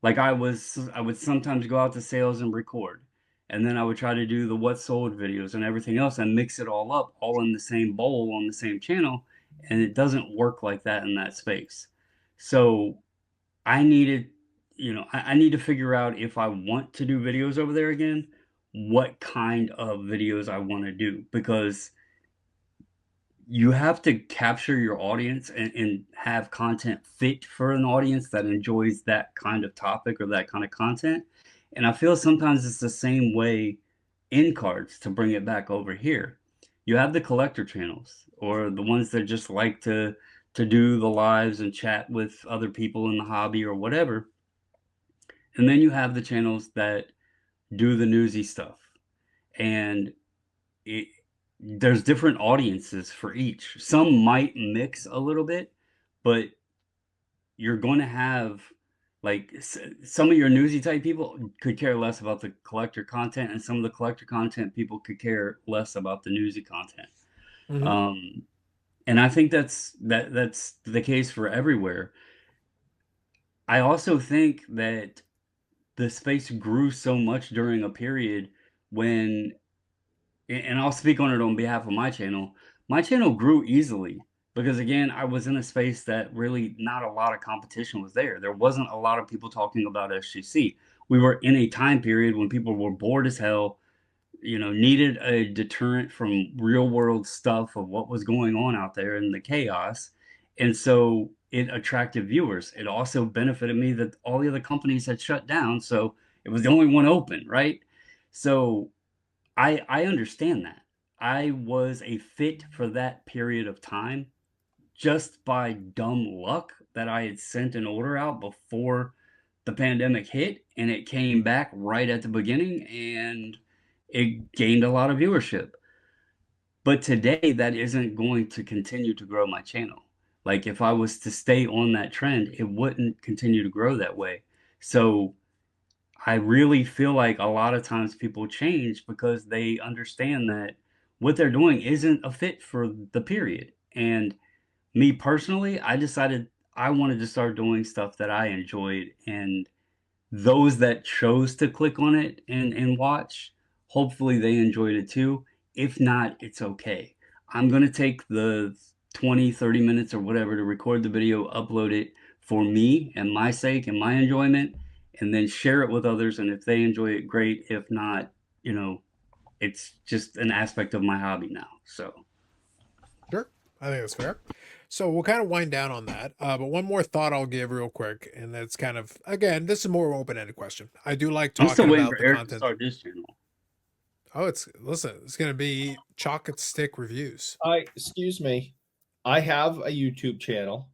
Like I would sometimes go out to sales and record, and then I would try to do the what sold videos and everything else and mix it all up, all in the same bowl on the same channel, and it doesn't work like that in that space. So I needed, I need to figure out if I want to do videos over there again, what kind of videos I want to do, because you have to capture your audience and have content fit for an audience that enjoys that kind of topic or that kind of content. And I feel sometimes it's the same way in cards, to bring it back over here. You have the collector channels, or the ones that just like to do the lives and chat with other people in the hobby or whatever. And then you have the channels that do the newsy stuff. And it, there's different audiences for each. Some might mix a little bit, but you're going to have, like, some of your newsy type people could care less about the collector content, and some of the collector content people could care less about the newsy content. Mhm. And I think that's the case for everywhere. I also think that the space grew so much during a period when, and I'll speak on it on behalf of my channel. My channel grew easily because, again, I was in a space that really not a lot of competition was there. There wasn't a lot of people talking about SGC. We were in a time period when people were bored as hell, needed a deterrent from real world stuff of what was going on out there in the chaos. And so it attracted viewers. It also benefited me that all the other companies had shut down. So it was the only one open, right? So I understand that. I was a fit for that period of time just by dumb luck that I had sent an order out before the pandemic hit, and it came back right at the beginning, and it gained a lot of viewership. But today, that isn't going to continue to grow my channel. Like, if I was to stay on that trend, it wouldn't continue to grow that way. So I really feel like a lot of times people change because they understand that what they're doing isn't a fit for the period. And me personally, I decided I wanted to start doing stuff that I enjoyed, and those that chose to click on it and watch, hopefully they enjoyed it too. If not, it's okay. I'm going to take the 20, 30 minutes or whatever to record the video, upload it for me and my sake and my enjoyment, and then share it with others. And if they enjoy it, great. If not, it's just an aspect of my hobby now. So, Sure. I think that's fair. So we'll kind of wind down on that. But one more thought I'll give real quick, and that's kind of, again, this is more open-ended question. I do like I'm still talking waiting about for the Eric to content. start his channel. Oh, it's gonna be chocolate stick reviews. Excuse me. I have a YouTube channel,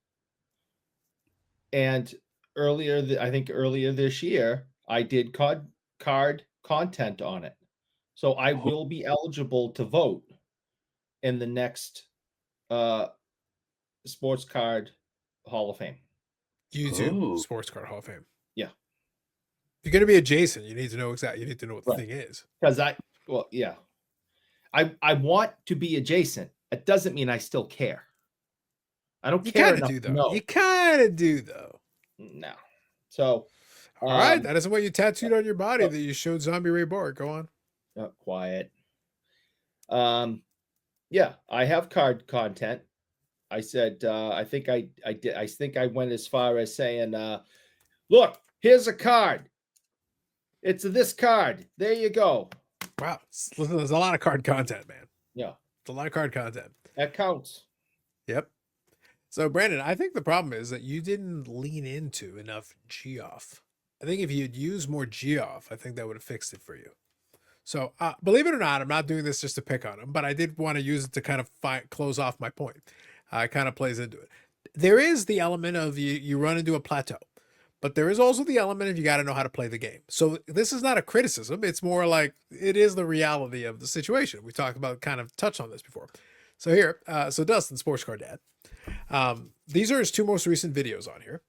and I think earlier this year, I did card content on it. So I will be eligible to vote in the next Sports Card Hall of Fame. YouTube Oh. Sports Card Hall of Fame. Yeah. If you're going to be adjacent, you need to know exactly. You need to know what the Right. thing is. Because I want to be adjacent. It doesn't mean I still care. I don't You care kind of enough do to though. know. You kind of do though. No. So, All right, that isn't what you tattooed on your body that you showed Zombie Ray Borg. Go on. quiet. Yeah, I have card content. I said, I think I did. I think I went as far as saying, look, here's a card. It's this card. There you go. Wow. Listen, there's a lot of card content, man. Yeah, It's a lot of card content. that counts. Yep. So, Brandon, I think the problem is that you didn't lean into enough Geoff. I think if you'd used more Geoff, I think that would have fixed it for you. So, believe it or not, I'm not doing this just to pick on him, but I did want to use it to kind of close off my point. It kind of plays into it. There is the element of you run into a plateau, but there is also the element of you got to know how to play the game. So this is not a criticism. It's more like it is the reality of the situation. We talked about, kind of touched on this before. So here, so Dustin, Sports Card Dad. These are his two most recent videos on here.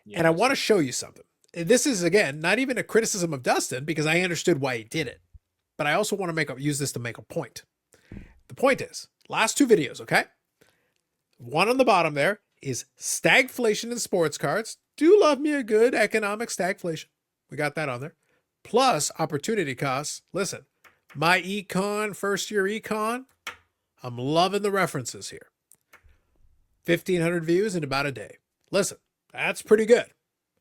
Yes. And I want to show you something. This is, again, not even a criticism of Dustin because I understood why he did it. But I also want to use this to make a point. The point is, last two videos, okay? One on the bottom there is stagflation in sports cards. Do love me a good economic stagflation. We got that on there. Plus opportunity costs. Listen, my econ, first year econ, I'm loving the references here. 1,500 views in about a day. Listen, that's pretty good.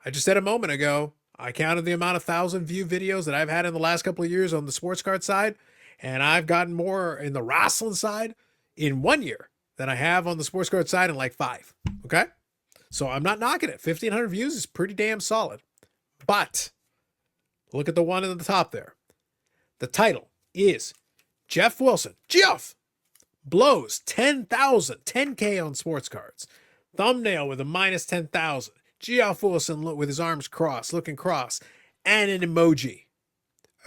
I just said a moment ago, I counted the amount of 1,000 view videos that I've had in the last couple of years on the sports card side, and I've gotten more in the wrestling side in 1 year than I have on the sports card side in like 5. Okay? So I'm not knocking it. 1,500 views is pretty damn solid. But look at the one at the top there. The title is Geoff Wilson. Geoff blows 10,000, 10K on sports cards. Thumbnail with a minus 10,000. Geoff Wilson with his arms crossed, looking cross, and an emoji.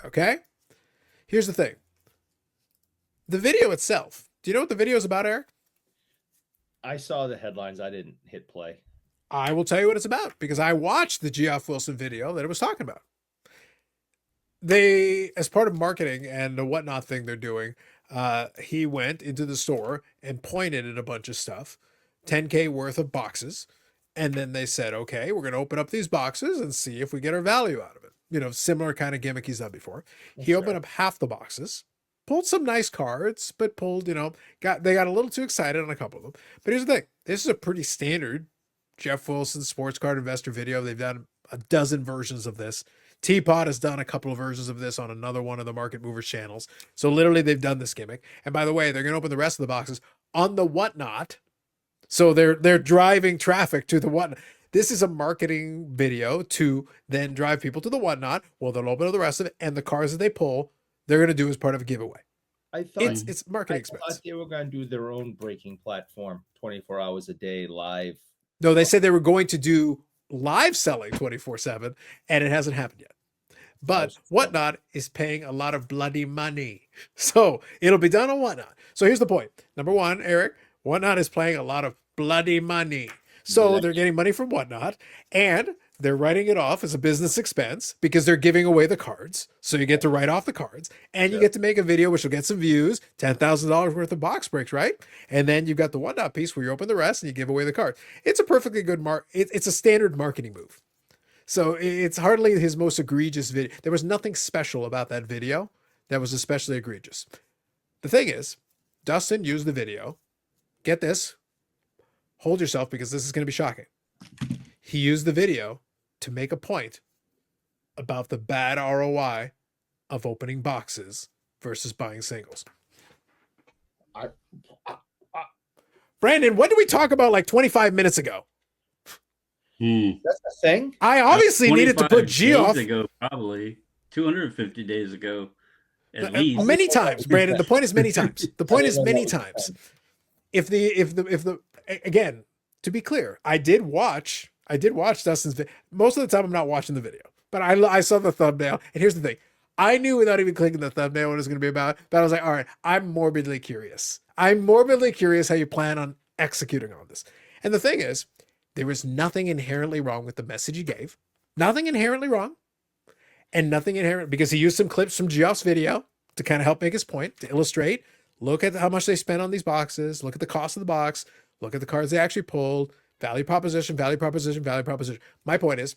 Okay? Here's the thing. The video itself. Do you know what the video is about, Eric? I saw the headlines. I didn't hit play. I will tell you what it's about because I watched the Geoff Wilson video that it was talking about. They, as part of marketing and the whatnot thing they're doing, he went into the store and pointed at a bunch of stuff, 10K worth of boxes. And then they said, okay, we're going to open up these boxes and see if we get our value out of it. You know, similar kind of gimmick he's done before. He opened up half the boxes, pulled some nice cards, but pulled, you know, they got a little too excited on a couple of them. But here's the thing. This is a pretty standard Geoff Wilson sports card investor video. They've done a dozen versions of this. Teapot has done a couple of versions of this on another one of the Market Movers channels. So literally they've done this gimmick. And by the way, they're going to open the rest of the boxes on the whatnot. So they're driving traffic to the whatnot. This is a marketing video to then drive people to the whatnot. Well, they'll open up the rest of it, and the cards that they pull, they're going to do as part of a giveaway. I thought It's marketing expense. thought they were going to do their own breaking platform, 24 hours a day, live. No, they said they were going to do live selling 24/7, and it hasn't happened yet. But whatnot is paying a lot of bloody money, so it'll be done on whatnot. So here's the point. Number one, Eric. Whatnot is playing a lot of bloody money. So they're getting money from Whatnot and they're writing it off as a business expense because they're giving away the cards. So you get to write off the cards and you get to make a video, which will get some views, $10,000 worth of box breaks, right? And then you've got the Whatnot piece where you open the rest and you give away the card. It's a perfectly good it's a standard marketing move. So it's hardly his most egregious video. There was nothing special about that video that was especially egregious. The thing is, Dustin used the video. Get this, hold yourself because this is going to be shocking. He used the video to make a point about the bad ROI of opening boxes versus buying singles. Brandon, what did we talk about like 25 minutes ago? That's the thing. I obviously needed to put Geoff ago, probably 250 days ago. At least many times, Brandon. The point is many times. The point is many times. If the again, to be clear, I did watch Dustin's video. Most of the time I'm not watching the video, but I saw the thumbnail. And here's the thing. I knew without even clicking the thumbnail what it was going to be about, but I was like, all right, I'm morbidly curious. I'm morbidly curious how you plan on executing on this. And the thing is, there was nothing inherently wrong with the message he gave. Nothing inherently wrong. And nothing inherent, because he used some clips from Geoff's video to kind of help make his point, to illustrate. Look at how much they spent on these boxes. Look at the cost of the box. Look at the cards they actually pulled. Value proposition, value proposition, value proposition. My point is,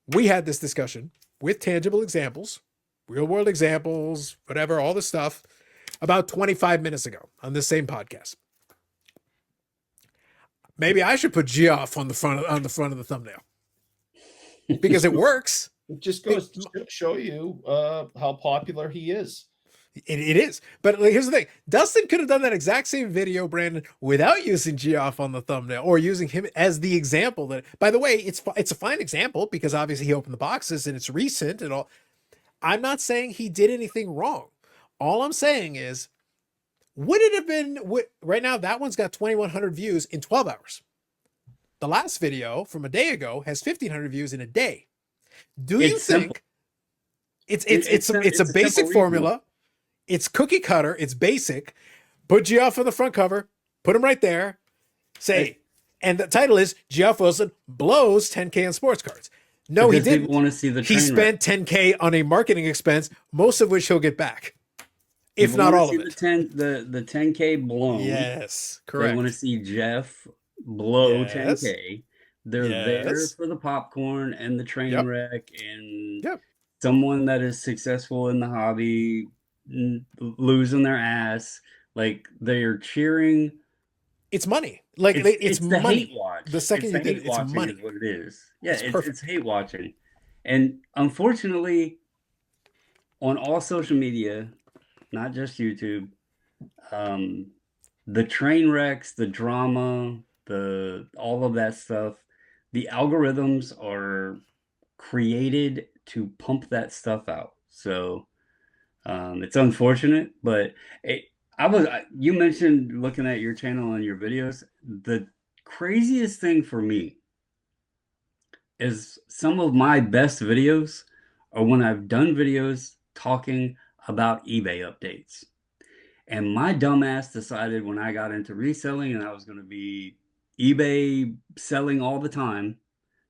we had this discussion with tangible examples, real world examples, whatever, all this stuff, about 25 minutes ago on this same podcast. Maybe I should put Geoff on the front of the thumbnail because it works. It just goes to show you how popular he is. It is. But here's the thing. Dustin could have done that exact same video, Brandon, without using Geoff on the thumbnail or using him as the example. That, by the way, it's a fine example because obviously he opened the boxes and it's recent and all. I'm not saying he did anything wrong. All I'm saying is, would it have been, right now, that one's got 2,100 views in 12 hours. The last video from a day ago has 1,500 views in a day. Do you think it's a basic formula? It's cookie cutter. It's basic. Put Geoff on the front cover. Put him right there. Say, and the title is Geoff Wilson blows 10K on sports cards. No, because he didn't. Want to see the he spent 10K on a marketing expense, most of which he'll get back, if not all of it. The 10K blown. Yes, correct. They want to see Geoff blow 10K. They're there for the popcorn and the train wreck and someone that is successful in the hobby losing their ass. Like, they're cheering. It's money. Like, it's the money. Hate watch. The second you did it, it's money. Is what it is. Yeah, it's hate watching. And unfortunately, on all social media, not just YouTube, the train wrecks, the drama, all of that stuff, the algorithms are created to pump that stuff out. So it's unfortunate, but you mentioned looking at your channel and your videos. The craziest thing for me is some of my best videos are when I've done videos talking about eBay updates. And my dumbass decided when I got into reselling and I was going to be eBay selling all the time,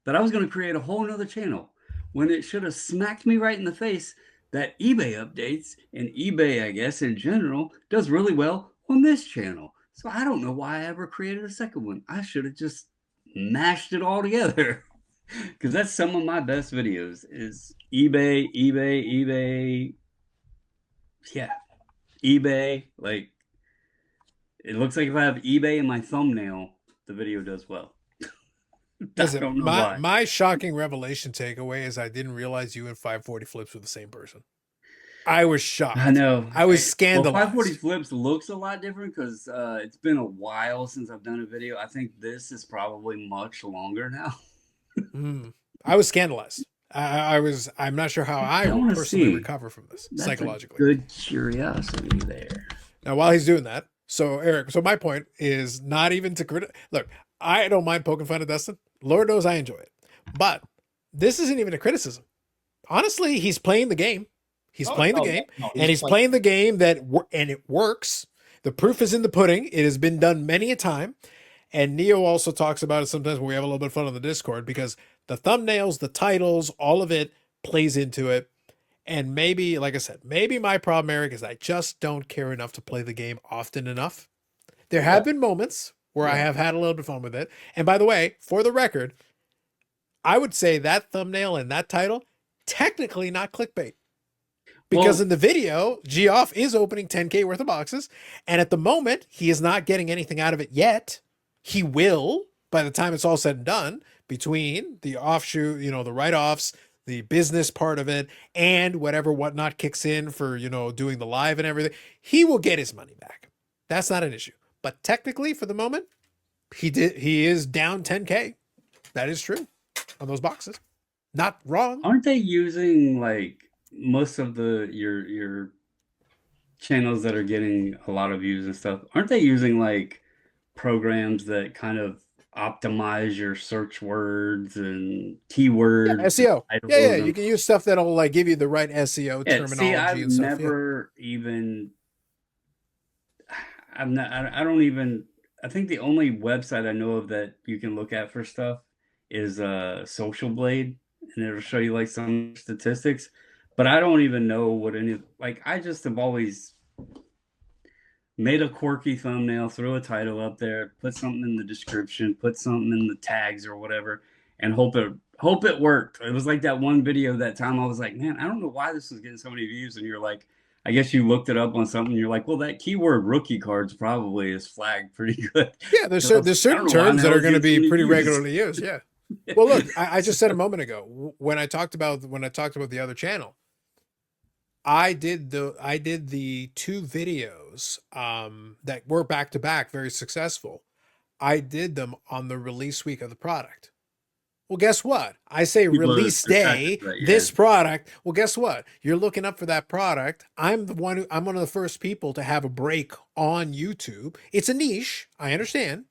that I was going to create a whole nother channel, when it should have smacked me right in the face that eBay updates and eBay, I guess, in general, does really well on this channel. So I don't know why I ever created a second one. I should have just mashed it all together. Because that's some of my best videos is eBay. Yeah, eBay. Like, it looks like if I have eBay in my thumbnail, the video does well. Listen, my shocking revelation takeaway is I didn't realize you and 540 Flips were the same person. I was shocked. I know. I was scandalized. Well, 540 Flips looks a lot different because it's been a while since I've done a video. I think this is probably much longer now. I was scandalized. I'm not sure how I will personally recover from this psychologically. Good curiosity there. Now, while he's doing that, so Eric, my point is not even to look, I don't mind poking fun at Dustin. Lord knows I enjoy it. But this isn't even a criticism. Honestly, he's playing the game. He's playing the game. And he's playing the game and it works. The proof is in the pudding. It has been done many a time. And Neo also talks about it sometimes when we have a little bit of fun on the Discord, because the thumbnails, the titles, all of it plays into it. And maybe, like I said, maybe my problem, Eric, is I just don't care enough to play the game often enough. There have been moments where I have had a little bit of fun with it. And by the way, for the record, I would say that thumbnail and that title, technically not clickbait. Because in the video, Geoff is opening 10K worth of boxes. And at the moment, he is not getting anything out of it yet. He will, by the time it's all said and done, between the offshoot, the write-offs, the business part of it, and whatnot kicks in for, doing the live and everything, he will get his money back. That's not an issue. But technically, for the moment, he is down 10K. That is true on those boxes. Not wrong. Aren't they using like most of your channels that are getting a lot of views and stuff? Aren't they using like programs that kind of optimize your search words and keywords and SEO. Yeah, yeah. titles You and can use stuff that'll like give you the right SEO yeah. See, terminology I've and stuff. Yeah. never even I'm not I don't even I think the only website I know of that you can look at for stuff is Social Blade, and it'll show you like some statistics, but I don't even know what any like I just have always made a quirky thumbnail, throw a title up there, put something in the description, put something in the tags or whatever, and hope it worked. It was like that one video that time I was like, man, I don't know why this is getting so many views. And you're like, I guess you looked it up on something. And you're like, well, that keyword rookie cards probably is flagged pretty good. Yeah, there's certain terms that are going to be pretty views. regularly used. Yeah. Well, look, I just said a moment ago when I talked about the other channel, I did the two videos that were back to back, very successful. I did them on the release week of the product. Well, guess what? I say People are release day, that, yeah. this product. Well, guess what? You're looking up for that product. I'm one of the first people to have a break on YouTube. It's a niche, I understand.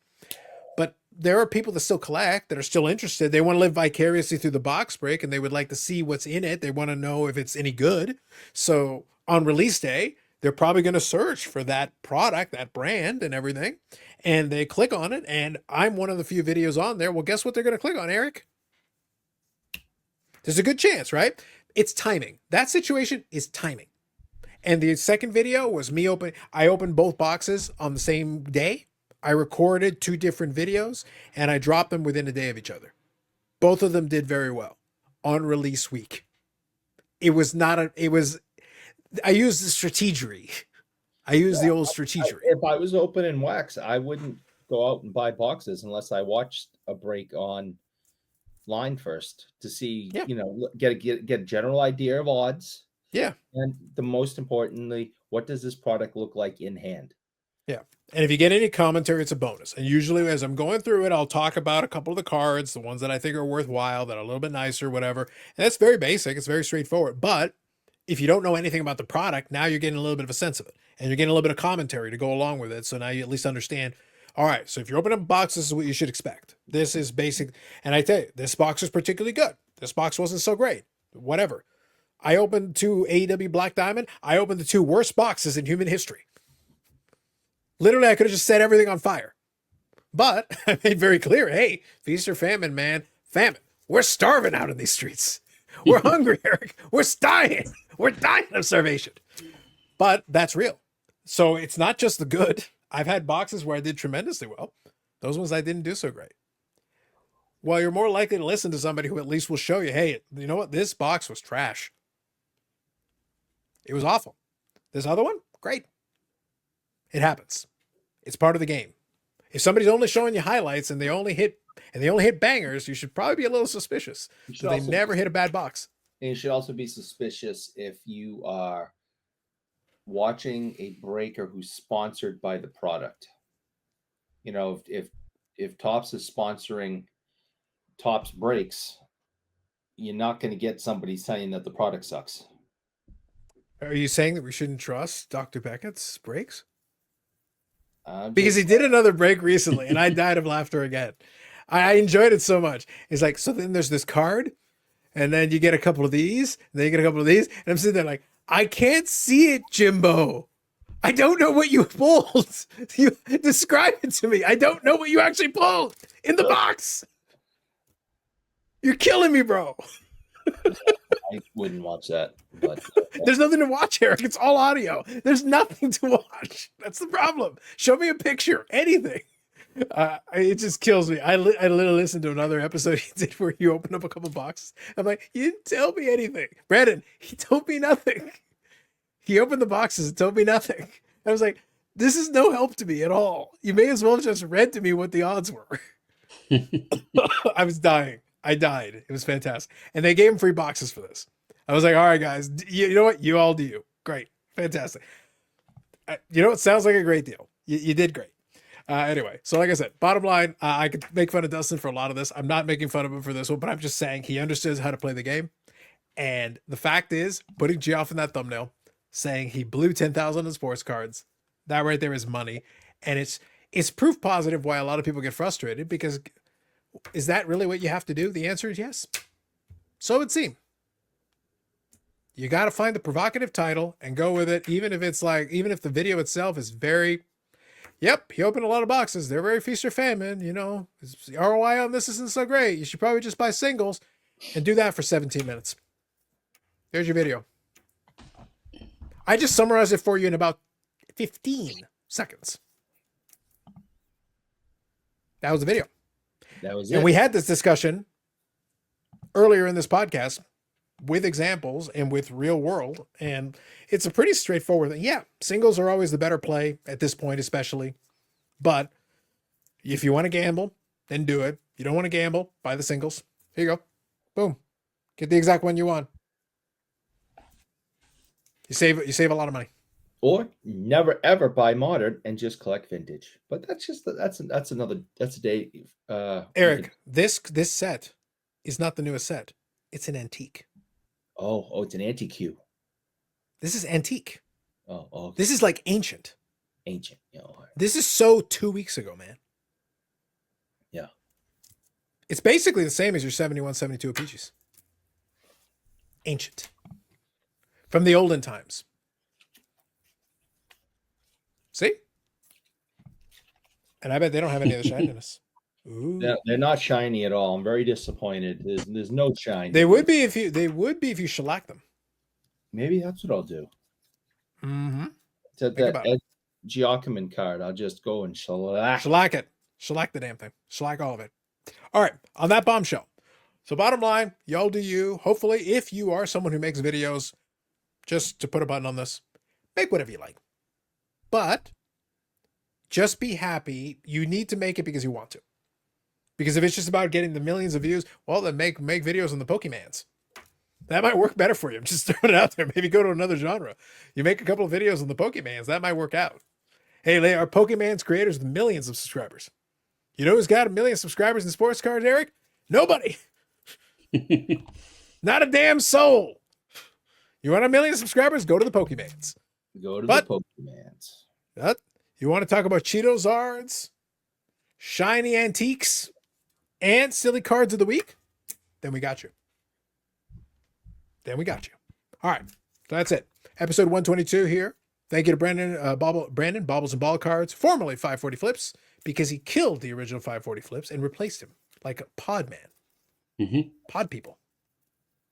But there are people that still collect, that are still interested. They want to live vicariously through the box break, and they would like to see what's in it. They want to know if it's any good. So on release day, they're probably going to search for that product, that brand and everything. And they click on it, and I'm one of the few videos on there. Well, guess what they're going to click on, Eric? There's a good chance, right? It's timing. That situation is timing. And the second video was me I opened both boxes on the same day. I recorded two different videos, and I dropped them within a day of each other. Both of them did very well on release week. I used the strategery. I used the old strategery. If I was open in wax, I wouldn't go out and buy boxes unless I watched a break on line first to see, get a general idea of odds. Yeah. And the most importantly, what does this product look like in hand? Yeah. And if you get any commentary, it's a bonus. And usually as I'm going through it, I'll talk about a couple of the cards, the ones that I think are worthwhile, that are a little bit nicer, whatever. And that's very basic. It's very straightforward. But if you don't know anything about the product, now you're getting a little bit of a sense of it. And you're getting a little bit of commentary to go along with it. So now you at least understand, all right, so if you're opening a box, this is what you should expect. This is basic. And I tell you, this box was particularly good. This box wasn't so great. Whatever. I opened 2 AEW Black Diamond. I opened the 2 worst boxes in human history. Literally, I could have just set everything on fire. But I made very clear, hey, feast or famine, man. Famine. We're starving out in these streets. We're hungry, Eric. We're dying. We're dying of starvation. But that's real. So it's not just the good. I've had boxes where I did tremendously well. Those ones I didn't do so great. Well, you're more likely to listen to somebody who at least will show you, hey, you know what? This box was trash. It was awful. This other one, great. It happens. It's part of the game. If somebody's only showing you highlights and they only hit bangers, you should probably be a little suspicious. So they never hit a bad box. And you should also be suspicious if you are watching a breaker who's sponsored by the product. You know, if Topps is sponsoring Topps breaks, you're not going to get somebody saying that the product sucks. Are you saying that we shouldn't trust Dr. Beckett's breaks? Because he did another break recently, and I died of laughter again. I enjoyed it so much. He's like, so then there's this card, and then you get a couple of these, and then you get a couple of these, and I'm sitting there like, I can't see it, Jimbo. I don't know what you pulled. You describe it to me. I don't know what you actually pulled in the box. You're killing me, bro. I wouldn't watch that, but there's nothing to watch, Eric. It's all audio. There's nothing to watch. That's the problem. Show me a picture, anything. It just kills me. I literally listened to another episode he did where you opened up a couple boxes. I'm like, you didn't tell me anything. Brandon, he told me nothing. He opened the boxes and told me nothing. I was like, this is no help to me at all. You may as well have just read to me what the odds were. I was dying. I died. It was fantastic. And they gave him free boxes for this. I was like, all right, guys, you know what? You all do you. Great. Fantastic. You know, it sounds like a great deal. You did great. Anyway, so like I said, bottom line, I could make fun of Dustin for a lot of this. I'm not making fun of him for this one, but I'm just saying he understands how to play the game. And the fact is, putting Geoff in that thumbnail, saying he blew 10,000 in sports cards, that right there is money. And It's proof positive why a lot of people get frustrated, because is that really what you have to do? The answer is yes. So it would seem. You got to find the provocative title and go with it, even if the video itself is very, yep, he opened a lot of boxes. They're very feast or famine. You know, the ROI on this isn't so great. You should probably just buy singles and do that for 17 minutes. There's your video. I just summarized it for you in about 15 seconds. That was the video. That was it. And we had this discussion earlier in this podcast with examples and with real world. And it's a pretty straightforward thing. Yeah, singles are always the better play at this point, especially. But if you want to gamble, then do it. You don't want to gamble, buy the singles. Here you go. Boom. Get the exact one you want. You save a lot of money. Or never ever buy modern and just collect vintage. But that's a day. Eric, this set is not the newest set. It's an antique. Oh, it's an antique. This is antique. Oh, okay. This is like ancient. Ancient. Yeah. All right. This is so 2 weeks ago, man. Yeah. It's basically the same as your 71, 72 Apiches. Ancient. From the olden times. See? And I bet they don't have any of the shininess. Ooh. They're not shiny at all. I'm very disappointed. There's no shine. They would be if you shellac them. Maybe that's what I'll do. Mm-hmm. That Ed Giacomin card, I'll just go and shellac it. Shellac the damn thing. Shellac all of it. All right. On that bombshell. So bottom line, y'all do you. Hopefully, if you are someone who makes videos, just to put a button on this, make whatever you like. But just be happy. You need to make it because you want to. Because if it's just about getting the millions of views, well, then make videos on the Pokemans. That might work better for you. I'm just throwing it out there. Maybe go to another genre. You make a couple of videos on the Pokemans. That might work out. Hey, they are Pokemans creators with millions of subscribers. You know who's got 1 million subscribers in sports cards, Eric? Nobody. Not a damn soul. You want 1 million subscribers? Go to the Pokemans. Go to the Pokemans. You want to talk about Cheeto Zards, shiny antiques, and silly cards of the week? Then we got you. All right. So that's it. Episode 122 here. Thank you to Brandon, Bobbles and Ball Cards, formerly 540 Flips, because he killed the original 540 Flips and replaced him like a pod man. Mm-hmm. Pod people.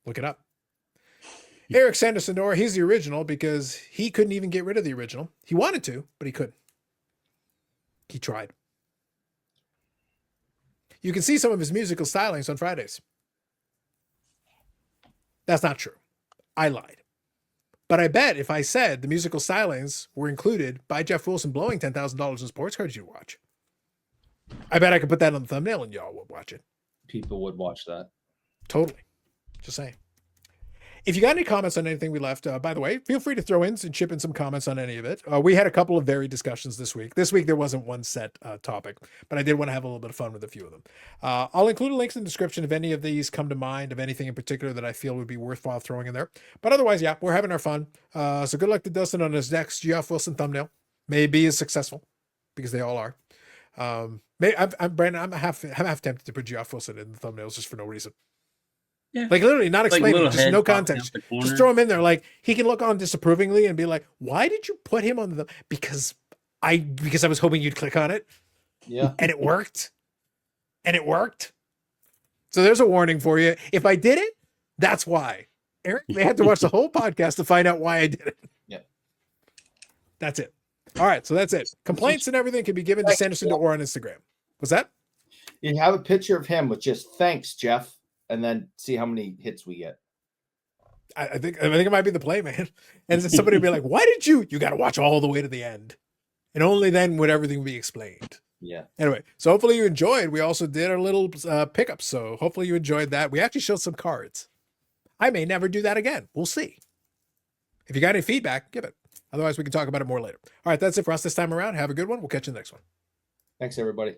Look it up. Eric Sanderson, he's the original because he couldn't even get rid of the original. He wanted to, but he couldn't. He tried. You can see some of his musical stylings on Fridays. That's not true. I lied. But I bet if I said the musical stylings were included by Geoff Wilson blowing $10,000 in sports cards, you'd watch. I bet I could put that on the thumbnail and y'all would watch it. People would watch that. Totally. Just saying. If you got any comments on anything we left, by the way, feel free to throw in and chip in some comments on any of it. We had a couple of varied discussions this week. This week, there wasn't one set topic, but I did want to have a little bit of fun with a few of them. I'll include links in the description if any of these come to mind, of anything in particular that I feel would be worthwhile throwing in there. But otherwise, yeah, we're having our fun. So good luck to Dustin on his next Geoff Wilson thumbnail. May it be as successful, because they all are. Brandon, I'm half tempted to put Geoff Wilson in the thumbnails just for no reason. Yeah. Like literally not explaining, like just no context. Just throw him in there. Like he can look on disapprovingly and be like, why did you put him on the, because I was hoping you'd click on it. Yeah. And it worked. So there's a warning for you. If I did it, that's why. Eric, they had to watch the whole podcast to find out why I did it. Yeah. That's it. All right. So that's it. Complaints and everything can be given to Sanderson or on Instagram. What's that? You have a picture of him with just thanks, Geoff. And then see how many hits we get. I think it might be the play, man. And then somebody will be like, why did you got to watch all the way to the end. And only then would everything be explained. Yeah. Anyway, so hopefully you enjoyed. We also did our little pickups. So hopefully you enjoyed that. We actually showed some cards. I may never do that again. We'll see. If you got any feedback, give it. Otherwise, we can talk about it more later. All right, that's it for us this time around. Have a good one. We'll catch you in the next one. Thanks, everybody.